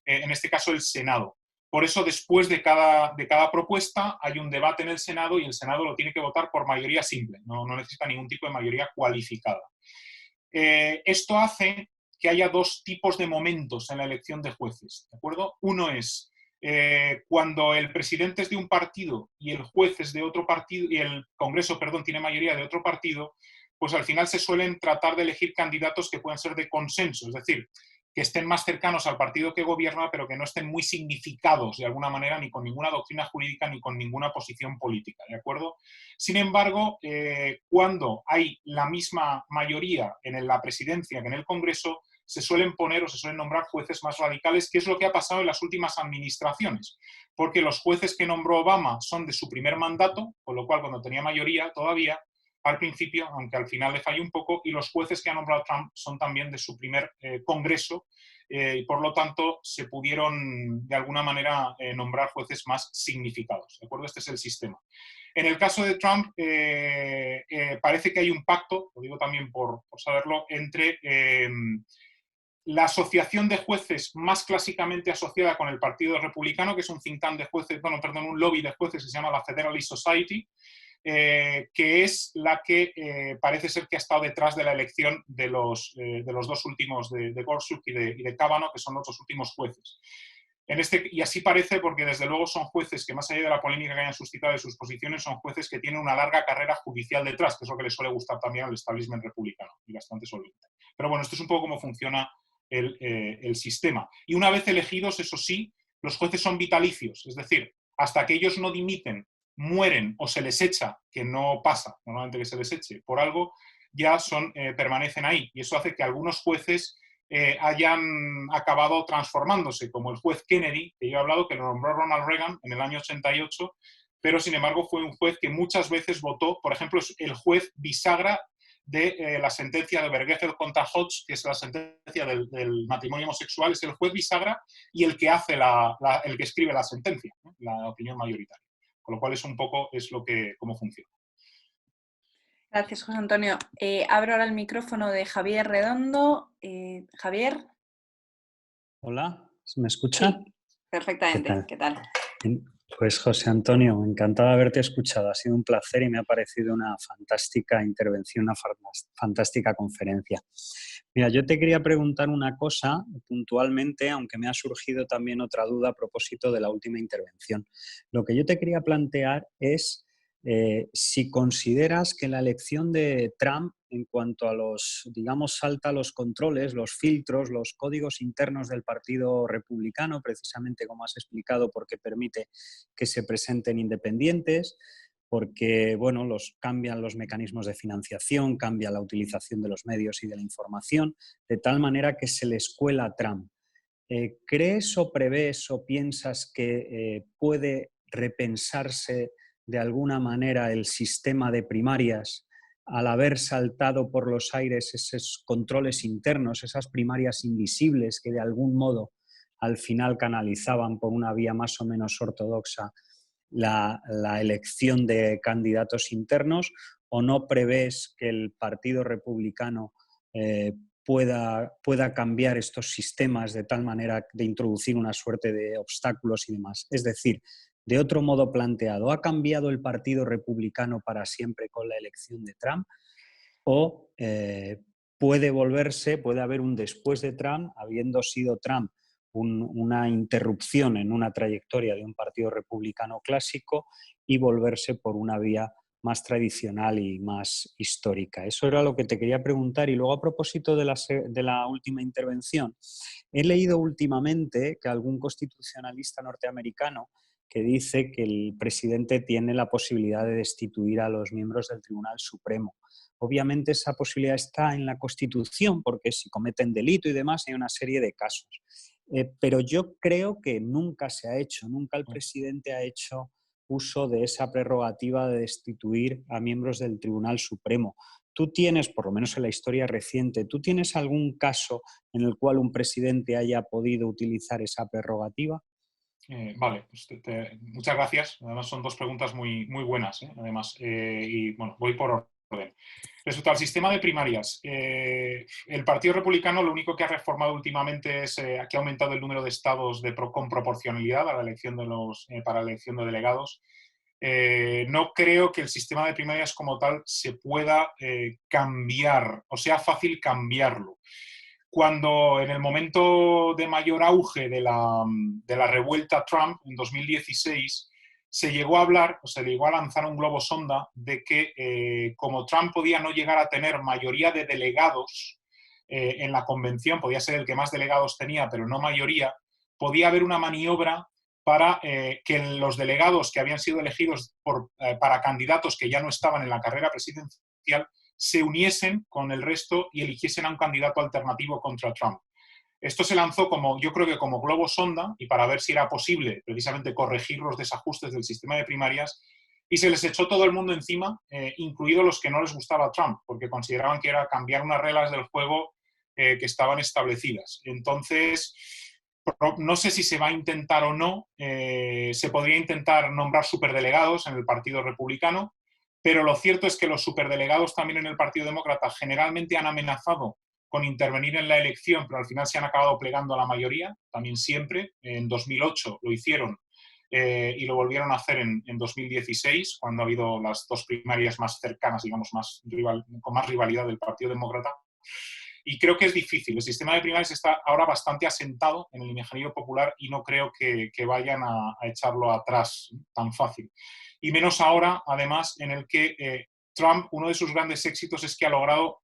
en este caso, el Senado. Por eso, después de cada propuesta, hay un debate en el Senado y el Senado lo tiene que votar por mayoría simple, no necesita ningún tipo de mayoría cualificada. Esto hace que haya dos tipos de momentos en la elección de jueces, ¿de acuerdo? Uno es cuando el presidente es de un partido y el juez es de otro partido, y el Congreso, perdón, tiene mayoría de otro partido, pues al final se suelen tratar de elegir candidatos que puedan ser de consenso, es decir, que estén más cercanos al partido que gobierna, pero que no estén muy significados de alguna manera ni con ninguna doctrina jurídica ni con ninguna posición política, ¿de acuerdo? Sin embargo, cuando hay la misma mayoría en la presidencia que en el Congreso, se suelen poner o se suelen nombrar jueces más radicales, que es lo que ha pasado en las últimas administraciones, porque los jueces que nombró Obama son de su primer mandato, con lo cual cuando tenía mayoría todavía, al principio, aunque al final le falló un poco, y los jueces que ha nombrado Trump son también de su primer Congreso, y por lo tanto se pudieron de alguna manera nombrar jueces más significados, ¿de acuerdo? Este es el sistema. En el caso de Trump, parece que hay un pacto, lo digo también por saberlo, entre la asociación de jueces más clásicamente asociada con el Partido Republicano, que es un think tank de jueces, un lobby de jueces que se llama la Federalist Society, que es la que parece ser que ha estado detrás de la elección de los dos últimos, de Gorsuch y de Kavanaugh, que son los dos últimos jueces. Y así parece, porque desde luego son jueces que, más allá de la polémica que hayan suscitado de sus posiciones, son jueces que tienen una larga carrera judicial detrás, que es lo que les suele gustar también al establishment republicano, y bastante solvente. Pero bueno, esto es un poco cómo funciona el sistema. Y una vez elegidos, eso sí, los jueces son vitalicios, es decir, hasta que ellos no dimiten, mueren o se les echa, que no pasa normalmente que se les eche por algo, ya permanecen ahí. Y eso hace que algunos jueces hayan acabado transformándose, como el juez Kennedy, que yo he hablado, que lo nombró Ronald Reagan en el año 88, pero sin embargo fue un juez que muchas veces votó, por ejemplo, es el juez bisagra de la sentencia de Bergefell contra Hodge, que es la sentencia del matrimonio homosexual, es el juez bisagra y el que hace el que escribe la sentencia, ¿no? La opinión mayoritaria. Con lo cual es un poco cómo funciona. Gracias, José Antonio. Abro ahora el micrófono de Javier Redondo. Javier. Hola, ¿me escucha? Sí, perfectamente. ¿Qué tal? Pues José Antonio, encantado de haberte escuchado. Ha sido un placer y me ha parecido una fantástica intervención, una fantástica conferencia. Mira, yo te quería preguntar una cosa puntualmente, aunque me ha surgido también otra duda a propósito de la última intervención. Lo que yo te quería plantear es si consideras que la elección de Trump en cuanto a salta los controles, los filtros, los códigos internos del Partido Republicano, precisamente como has explicado, porque permite que se presenten independientes, porque cambian los mecanismos de financiación, cambia la utilización de los medios y de la información, de tal manera que se les cuela a Trump. ¿Crees o prevés o piensas que puede repensarse de alguna manera el sistema de primarias al haber saltado por los aires esos controles internos, esas primarias invisibles que de algún modo al final canalizaban por una vía más o menos ortodoxa la elección de candidatos internos? ¿O no prevés que el Partido Republicano pueda cambiar estos sistemas de tal manera de introducir una suerte de obstáculos y demás? Es decir, de otro modo planteado, ¿ha cambiado el Partido Republicano para siempre con la elección de Trump? ¿O puede haber un después de Trump, habiendo sido Trump una interrupción en una trayectoria de un partido republicano clásico, y volverse por una vía más tradicional y más histórica. Eso era lo que te quería preguntar. Y luego, a propósito de la última intervención, he leído últimamente que algún constitucionalista norteamericano que dice que el presidente tiene la posibilidad de destituir a los miembros del Tribunal Supremo. Obviamente esa posibilidad está en la Constitución, porque si cometen delito y demás hay una serie de casos. Pero yo creo que nunca se ha hecho, nunca el presidente ha hecho uso de esa prerrogativa de destituir a miembros del Tribunal Supremo. Tú tienes, por lo menos en la historia reciente, ¿tú tienes algún caso en el cual un presidente haya podido utilizar esa prerrogativa? Vale, pues muchas gracias. Además son dos preguntas muy, muy buenas, además. Y bueno, voy por orden. Respecto al sistema de primarias, el Partido Republicano lo único que ha reformado últimamente es que ha aumentado el número de estados con proporcionalidad a la elección para la elección de delegados. No creo que el sistema de primarias como tal se pueda cambiar, o sea fácil cambiarlo. Cuando en el momento de mayor auge de la revuelta Trump, en 2016, se llegó a hablar, o se llegó a lanzar un globo sonda de que como Trump podía no llegar a tener mayoría de delegados en la convención, podía ser el que más delegados tenía, pero no mayoría, podía haber una maniobra para que los delegados que habían sido elegidos para candidatos que ya no estaban en la carrera presidencial se uniesen con el resto y eligiesen a un candidato alternativo contra Trump. Esto se lanzó yo creo que como globo sonda y para ver si era posible precisamente corregir los desajustes del sistema de primarias, y se les echó todo el mundo encima, incluidos los que no les gustaba Trump, porque consideraban que era cambiar unas reglas del juego que estaban establecidas. Entonces, no sé si se va a intentar o no, se podría intentar nombrar superdelegados en el Partido Republicano, pero lo cierto es que los superdelegados también en el Partido Demócrata generalmente han amenazado con intervenir en la elección, pero al final se han acabado plegando a la mayoría, también siempre. En 2008 lo hicieron y lo volvieron a hacer en 2016, cuando ha habido las dos primarias más cercanas, digamos, con más rivalidad del Partido Demócrata. Y creo que es difícil. El sistema de primarias está ahora bastante asentado en el imaginario popular y no creo que vayan a echarlo atrás tan fácil. Y menos ahora, además, en el que Trump, uno de sus grandes éxitos es que ha logrado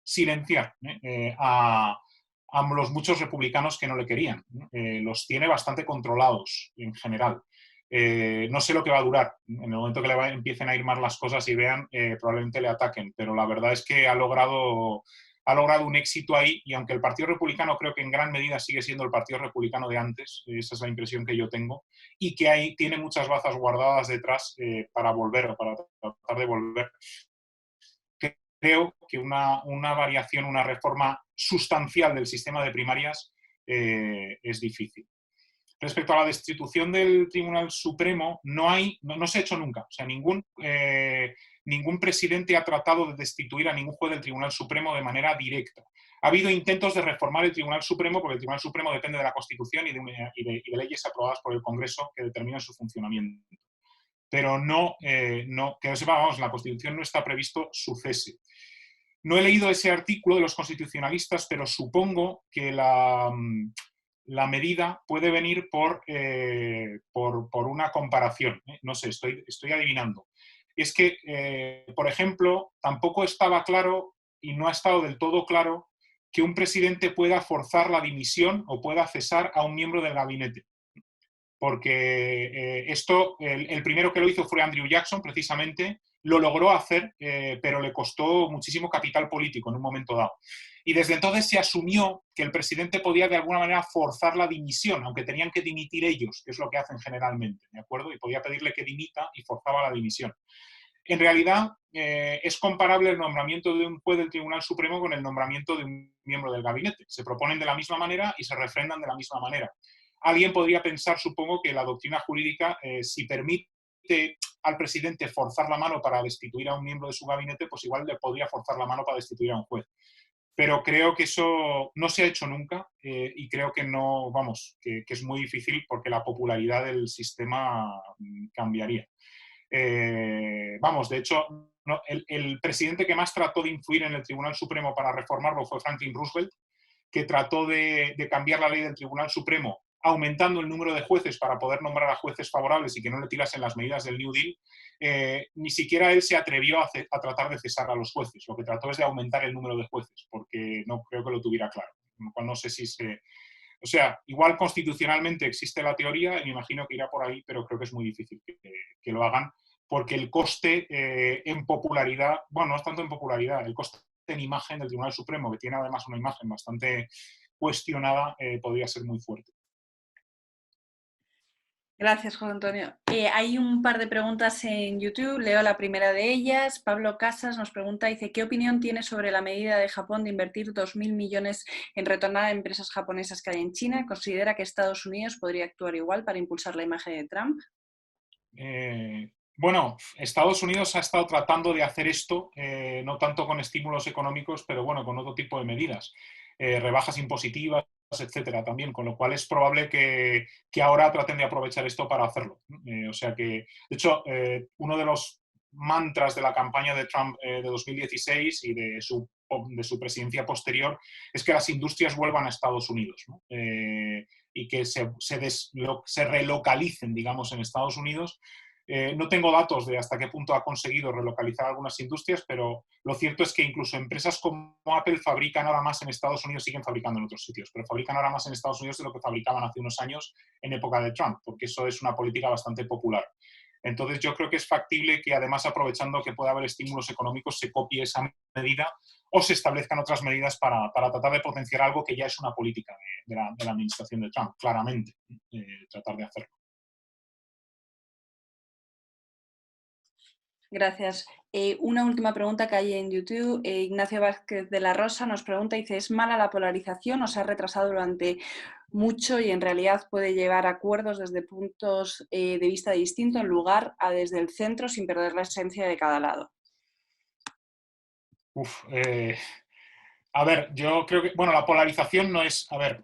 silenciar a los muchos republicanos que no le querían. Los tiene bastante controlados en general. No sé lo que va a durar. En el momento que empiecen a ir mal las cosas y vean, probablemente le ataquen. Pero la verdad es que ha logrado un éxito ahí, y aunque el Partido Republicano creo que en gran medida sigue siendo el Partido Republicano de antes, esa es la impresión que yo tengo, y que ahí tiene muchas bazas guardadas detrás para volver o para tratar de volver. Creo que una variación, una reforma sustancial del sistema de primarias es difícil. Respecto a la destitución del Tribunal Supremo, no se ha hecho nunca. O sea, ningún presidente ha tratado de destituir a ningún juez del Tribunal Supremo de manera directa. Ha habido intentos de reformar el Tribunal Supremo, porque el Tribunal Supremo depende de la Constitución y de leyes aprobadas por el Congreso que determinan su funcionamiento. Pero que no sepa, vamos, en la Constitución no está previsto su cese. No he leído ese artículo de los constitucionalistas, pero supongo que la medida puede venir por una comparación. No sé, estoy adivinando. Es que, por ejemplo, tampoco estaba claro y no ha estado del todo claro que un presidente pueda forzar la dimisión o pueda cesar a un miembro del gabinete. Porque el primero que lo hizo fue Andrew Jackson, precisamente, lo logró hacer, pero le costó muchísimo capital político en un momento dado. Y desde entonces se asumió que el presidente podía de alguna manera forzar la dimisión, aunque tenían que dimitir ellos, que es lo que hacen generalmente, ¿de acuerdo? Y podía pedirle que dimita y forzaba la dimisión. En realidad, es comparable el nombramiento de un juez del Tribunal Supremo con el nombramiento de un miembro del gabinete. Se proponen de la misma manera y se refrendan de la misma manera. Alguien podría pensar, supongo, que la doctrina jurídica, si permite al presidente forzar la mano para destituir a un miembro de su gabinete, pues igual le podría forzar la mano para destituir a un juez. Pero creo que eso no se ha hecho nunca y creo que no, vamos, que es muy difícil porque la popularidad del sistema cambiaría. De hecho, el presidente que más trató de influir en el Tribunal Supremo para reformarlo fue Franklin Roosevelt, que trató de cambiar la ley del Tribunal Supremo aumentando el número de jueces para poder nombrar a jueces favorables y que no le tirasen las medidas del New Deal, ni siquiera él se atrevió a tratar de cesar a los jueces. Lo que trató es de aumentar el número de jueces, porque no creo que lo tuviera claro. Con lo cual no sé si se... O sea, igual constitucionalmente existe la teoría y me imagino que irá por ahí, pero creo que es muy difícil que lo hagan, porque el coste en popularidad, bueno, no es tanto en popularidad, el coste en imagen del Tribunal Supremo, que tiene además una imagen bastante cuestionada, podría ser muy fuerte. Gracias, José Antonio. Hay un par de preguntas en YouTube. Leo la primera de ellas. Pablo Casas nos pregunta, dice, ¿qué opinión tiene sobre la medida de Japón de invertir 2.000 millones en retornar a empresas japonesas que hay en China? ¿Considera que Estados Unidos podría actuar igual para impulsar la imagen de Trump? Bueno, Estados Unidos ha estado tratando de hacer esto, no tanto con estímulos económicos, pero bueno, con otro tipo de medidas. Rebajas impositivas, etcétera, también, con lo cual es probable que ahora traten de aprovechar esto para hacerlo. O sea que, de hecho, uno de los mantras de la campaña de Trump de 2016 y de su presidencia posterior es que las industrias vuelvan a Estados Unidos, ¿no? Y que se relocalicen, digamos, en Estados Unidos. No tengo datos de hasta qué punto ha conseguido relocalizar algunas industrias, pero lo cierto es que incluso empresas como Apple fabrican ahora más en Estados Unidos, siguen fabricando en otros sitios, pero fabrican ahora más en Estados Unidos de lo que fabricaban hace unos años en época de Trump, porque eso es una política bastante popular. Entonces yo creo que es factible que además aprovechando que pueda haber estímulos económicos se copie esa medida o se establezcan otras medidas para tratar de potenciar algo que ya es una política de la administración de Trump, claramente, tratar de hacerlo. Gracias. Una última pregunta que hay en YouTube. Ignacio Vázquez de la Rosa nos pregunta, dice, ¿es mala la polarización o se ha retrasado durante mucho y en realidad puede llevar a acuerdos desde puntos de vista distintos en lugar a desde el centro sin perder la esencia de cada lado? A ver, yo creo que, bueno, la polarización no es, a ver,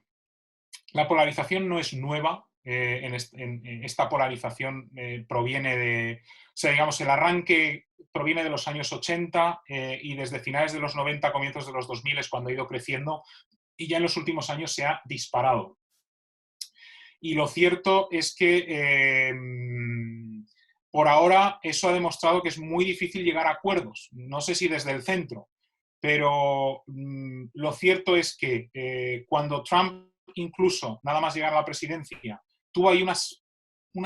la polarización no es nueva. Esta polarización proviene de, o sea, digamos, el arranque proviene de los años 80 y desde finales de los 90, comienzos de los 2000 es cuando ha ido creciendo y ya en los últimos años se ha disparado. Y lo cierto es que por ahora eso ha demostrado que es muy difícil llegar a acuerdos. No sé si desde el centro, pero lo cierto es que cuando Trump incluso, nada más llegar a la presidencia, tuvo ahí unas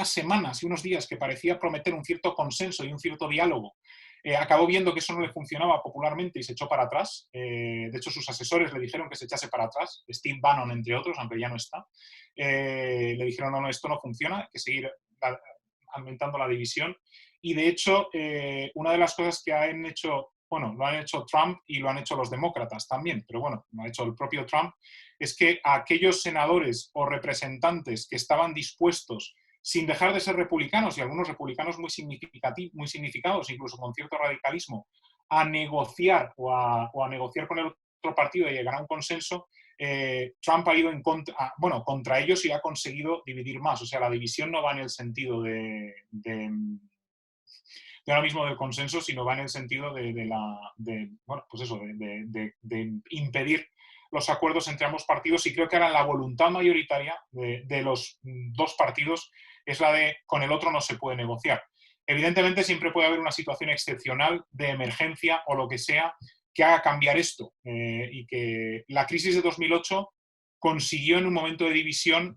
semanas y unos días que parecía prometer un cierto consenso y un cierto diálogo, acabó viendo que eso no le funcionaba popularmente y se echó para atrás. De hecho, sus asesores le dijeron que se echase para atrás, Steve Bannon, entre otros, aunque ya no está. Le dijeron, no, esto no funciona, hay que seguir aumentando la división. Y de hecho, una de las cosas que han hecho, bueno, lo han hecho Trump y lo han hecho los demócratas también, pero bueno, lo ha hecho el propio Trump, es que a aquellos senadores o representantes que estaban dispuestos, sin dejar de ser republicanos, y algunos republicanos muy significados, incluso con cierto radicalismo, a negociar o a negociar con el otro partido y llegar a un consenso, Trump ha ido en contra ellos y ha conseguido dividir más. O sea, la división no va en el sentido de ahora mismo del consenso, sino va en el sentido de impedir los acuerdos entre ambos partidos, y creo que ahora la voluntad mayoritaria de los dos partidos es la de con el otro no se puede negociar. Evidentemente siempre puede haber una situación excepcional de emergencia o lo que sea que haga cambiar esto, y que la crisis de 2008 consiguió en un momento de división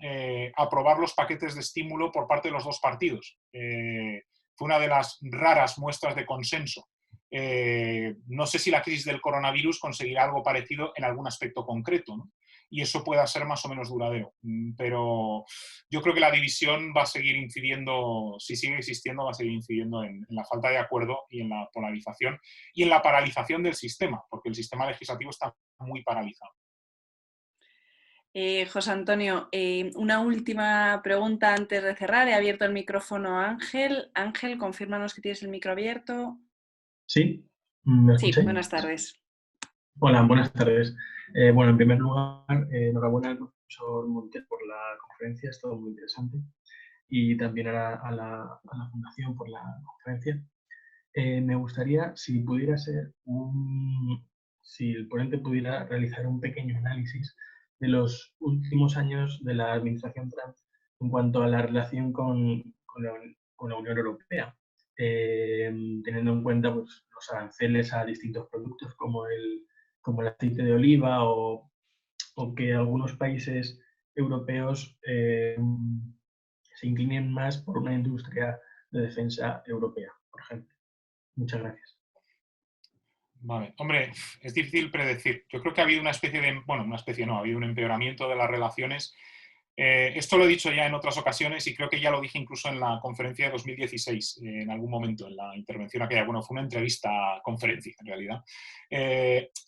aprobar los paquetes de estímulo por parte de los dos partidos. Fue una de las raras muestras de consenso. No sé si la crisis del coronavirus conseguirá algo parecido en algún aspecto concreto, ¿no? Y eso pueda ser más o menos duradero. Pero yo creo que la división va a seguir incidiendo, si sigue existiendo, va a seguir incidiendo en la falta de acuerdo y en la polarización y en la paralización del sistema, porque el sistema legislativo está muy paralizado. José Antonio, una última pregunta antes de cerrar. He abierto el micrófono a Ángel. Ángel, confírmanos que tienes el micro abierto. ¿Sí? ¿Me escucháis? Sí, buenas tardes. Hola, buenas tardes. Bueno, en primer lugar, enhorabuena al profesor Montero por la conferencia, ha estado muy interesante. Y también a la Fundación por la conferencia. Me gustaría, si pudiera ser si el ponente pudiera realizar un pequeño análisis de los últimos años de la administración Trump en cuanto a la relación con la Unión Europea, teniendo en cuenta pues, los aranceles a distintos productos como el aceite de oliva o que algunos países europeos se inclinen más por una industria de defensa europea, por ejemplo. Muchas gracias. Vale. Hombre, es difícil predecir. Yo creo que ha habido una especie de, bueno, una especie no, ha habido un empeoramiento de las relaciones. Esto lo he dicho ya en otras ocasiones y creo que ya lo dije incluso en la conferencia de 2016, en algún momento, en la intervención aquella. Bueno, fue una entrevista conferencia, en realidad.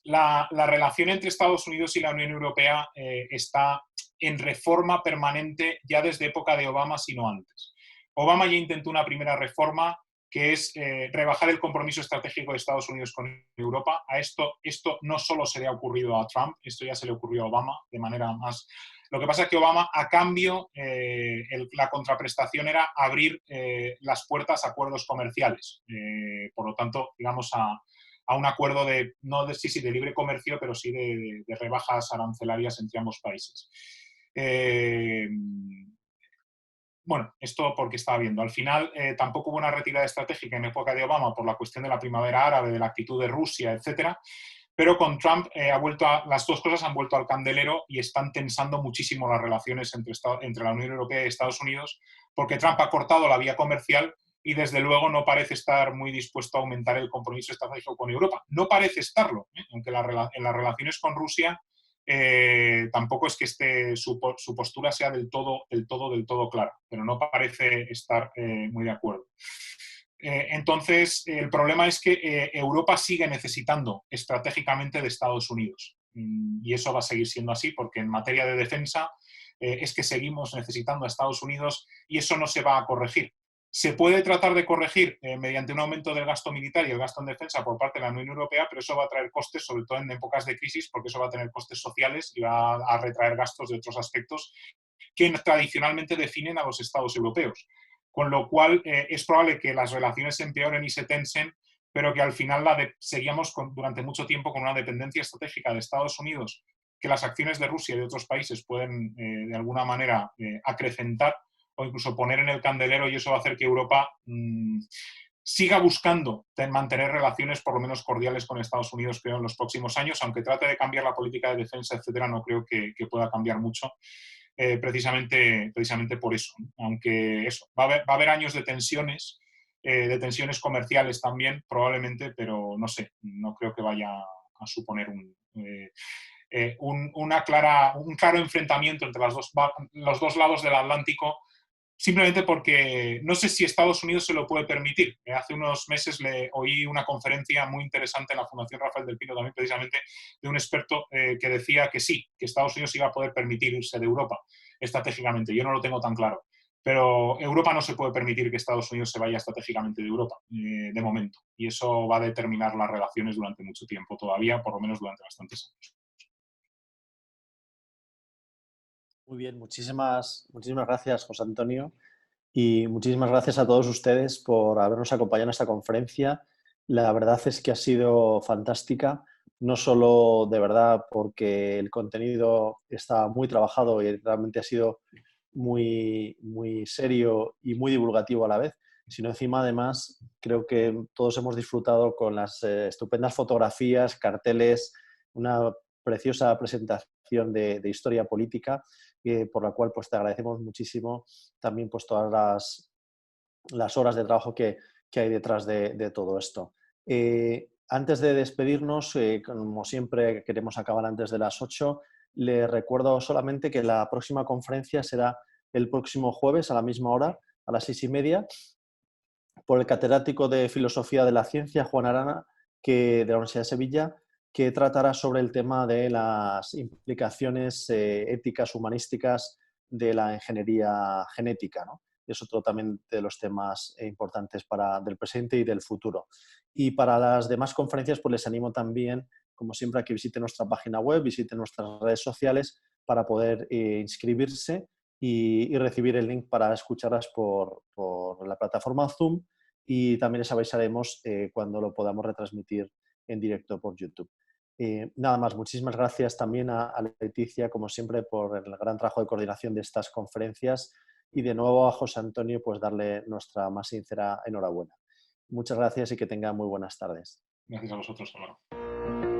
La relación entre Estados Unidos y la Unión Europea está en reforma permanente ya desde época de Obama, sino antes. Obama ya intentó una primera reforma que es rebajar el compromiso estratégico de Estados Unidos con Europa. Esto no solo se le ha ocurrido a Trump, esto ya se le ocurrió a Obama de manera más... Lo que pasa es que Obama, a cambio, la contraprestación era abrir las puertas a acuerdos comerciales. Por lo tanto, digamos, a un acuerdo de, no de, sí, de libre comercio, pero sí de rebajas arancelarias entre ambos países. Bueno, esto porque estaba viendo. Al final tampoco hubo una retirada estratégica en época de Obama por la cuestión de la primavera árabe, de la actitud de Rusia, etcétera. Pero con Trump las dos cosas han vuelto al candelero y están tensando muchísimo las relaciones entre la Unión Europea y Estados Unidos, porque Trump ha cortado la vía comercial y desde luego no parece estar muy dispuesto a aumentar el compromiso estratégico con Europa. No parece estarlo, aunque en las relaciones con Rusia tampoco es que su postura sea del todo clara, pero no parece estar muy de acuerdo. Entonces, el problema es que Europa sigue necesitando estratégicamente de Estados Unidos. Y eso va a seguir siendo así porque en materia de defensa es que seguimos necesitando a Estados Unidos y eso no se va a corregir. Se puede tratar de corregir mediante un aumento del gasto militar y el gasto en defensa por parte de la Unión Europea, pero eso va a traer costes, sobre todo en épocas de crisis, porque eso va a tener costes sociales y va a retraer gastos de otros aspectos que tradicionalmente definen a los Estados europeos. Con lo cual es probable que las relaciones se empeoren y se tensen, pero que al final seguíamos durante mucho tiempo con una dependencia estratégica de Estados Unidos, que las acciones de Rusia y de otros países pueden de alguna manera acrecentar o incluso poner en el candelero, y eso va a hacer que Europa siga buscando mantener relaciones por lo menos cordiales con Estados Unidos, creo, en los próximos años, aunque trate de cambiar la política de defensa, etcétera, no creo que pueda cambiar mucho. Precisamente por eso, ¿no? Aunque eso, va a haber años de tensiones comerciales también, probablemente, pero no sé, no creo que vaya a suponer un claro enfrentamiento entre los dos lados del Atlántico, simplemente porque no sé si Estados Unidos se lo puede permitir. Hace unos meses le oí una conferencia muy interesante en la Fundación Rafael del Pino, también precisamente de un experto que decía que sí, que Estados Unidos iba a poder permitir irse de Europa estratégicamente. Yo no lo tengo tan claro. Pero Europa no se puede permitir que Estados Unidos se vaya estratégicamente de Europa, de momento. Y eso va a determinar las relaciones durante mucho tiempo todavía, por lo menos durante bastantes años. Muy bien, muchísimas gracias, José Antonio, y muchísimas gracias a todos ustedes por habernos acompañado en esta conferencia. La verdad es que ha sido fantástica, no solo de verdad porque el contenido está muy trabajado y realmente ha sido muy, muy serio y muy divulgativo a la vez, sino encima además creo que todos hemos disfrutado con las estupendas fotografías, carteles, una preciosa presentación de historia política, por la cual pues te agradecemos muchísimo también pues todas las horas de trabajo que hay detrás de todo esto. Antes de despedirnos, como siempre queremos acabar antes de las 8, les recuerdo solamente que la próxima conferencia será el próximo jueves a la misma hora, a las 6:30, por el catedrático de Filosofía de la Ciencia, Juan Arana, de la Universidad de Sevilla, que tratará sobre el tema de las implicaciones éticas, humanísticas de la ingeniería genética, ¿no? Es otro también de los temas importantes del presente y del futuro. Y para las demás conferencias, pues les animo también, como siempre, a que visiten nuestra página web, visiten nuestras redes sociales para poder inscribirse y recibir el link para escucharlas por la plataforma Zoom, y también les avisaremos cuando lo podamos retransmitir en directo por YouTube. Nada más, muchísimas gracias también a Leticia, como siempre, por el gran trabajo de coordinación de estas conferencias y de nuevo a José Antonio, pues darle nuestra más sincera enhorabuena. Muchas gracias y que tenga muy buenas tardes. Gracias a vosotros, Álvaro.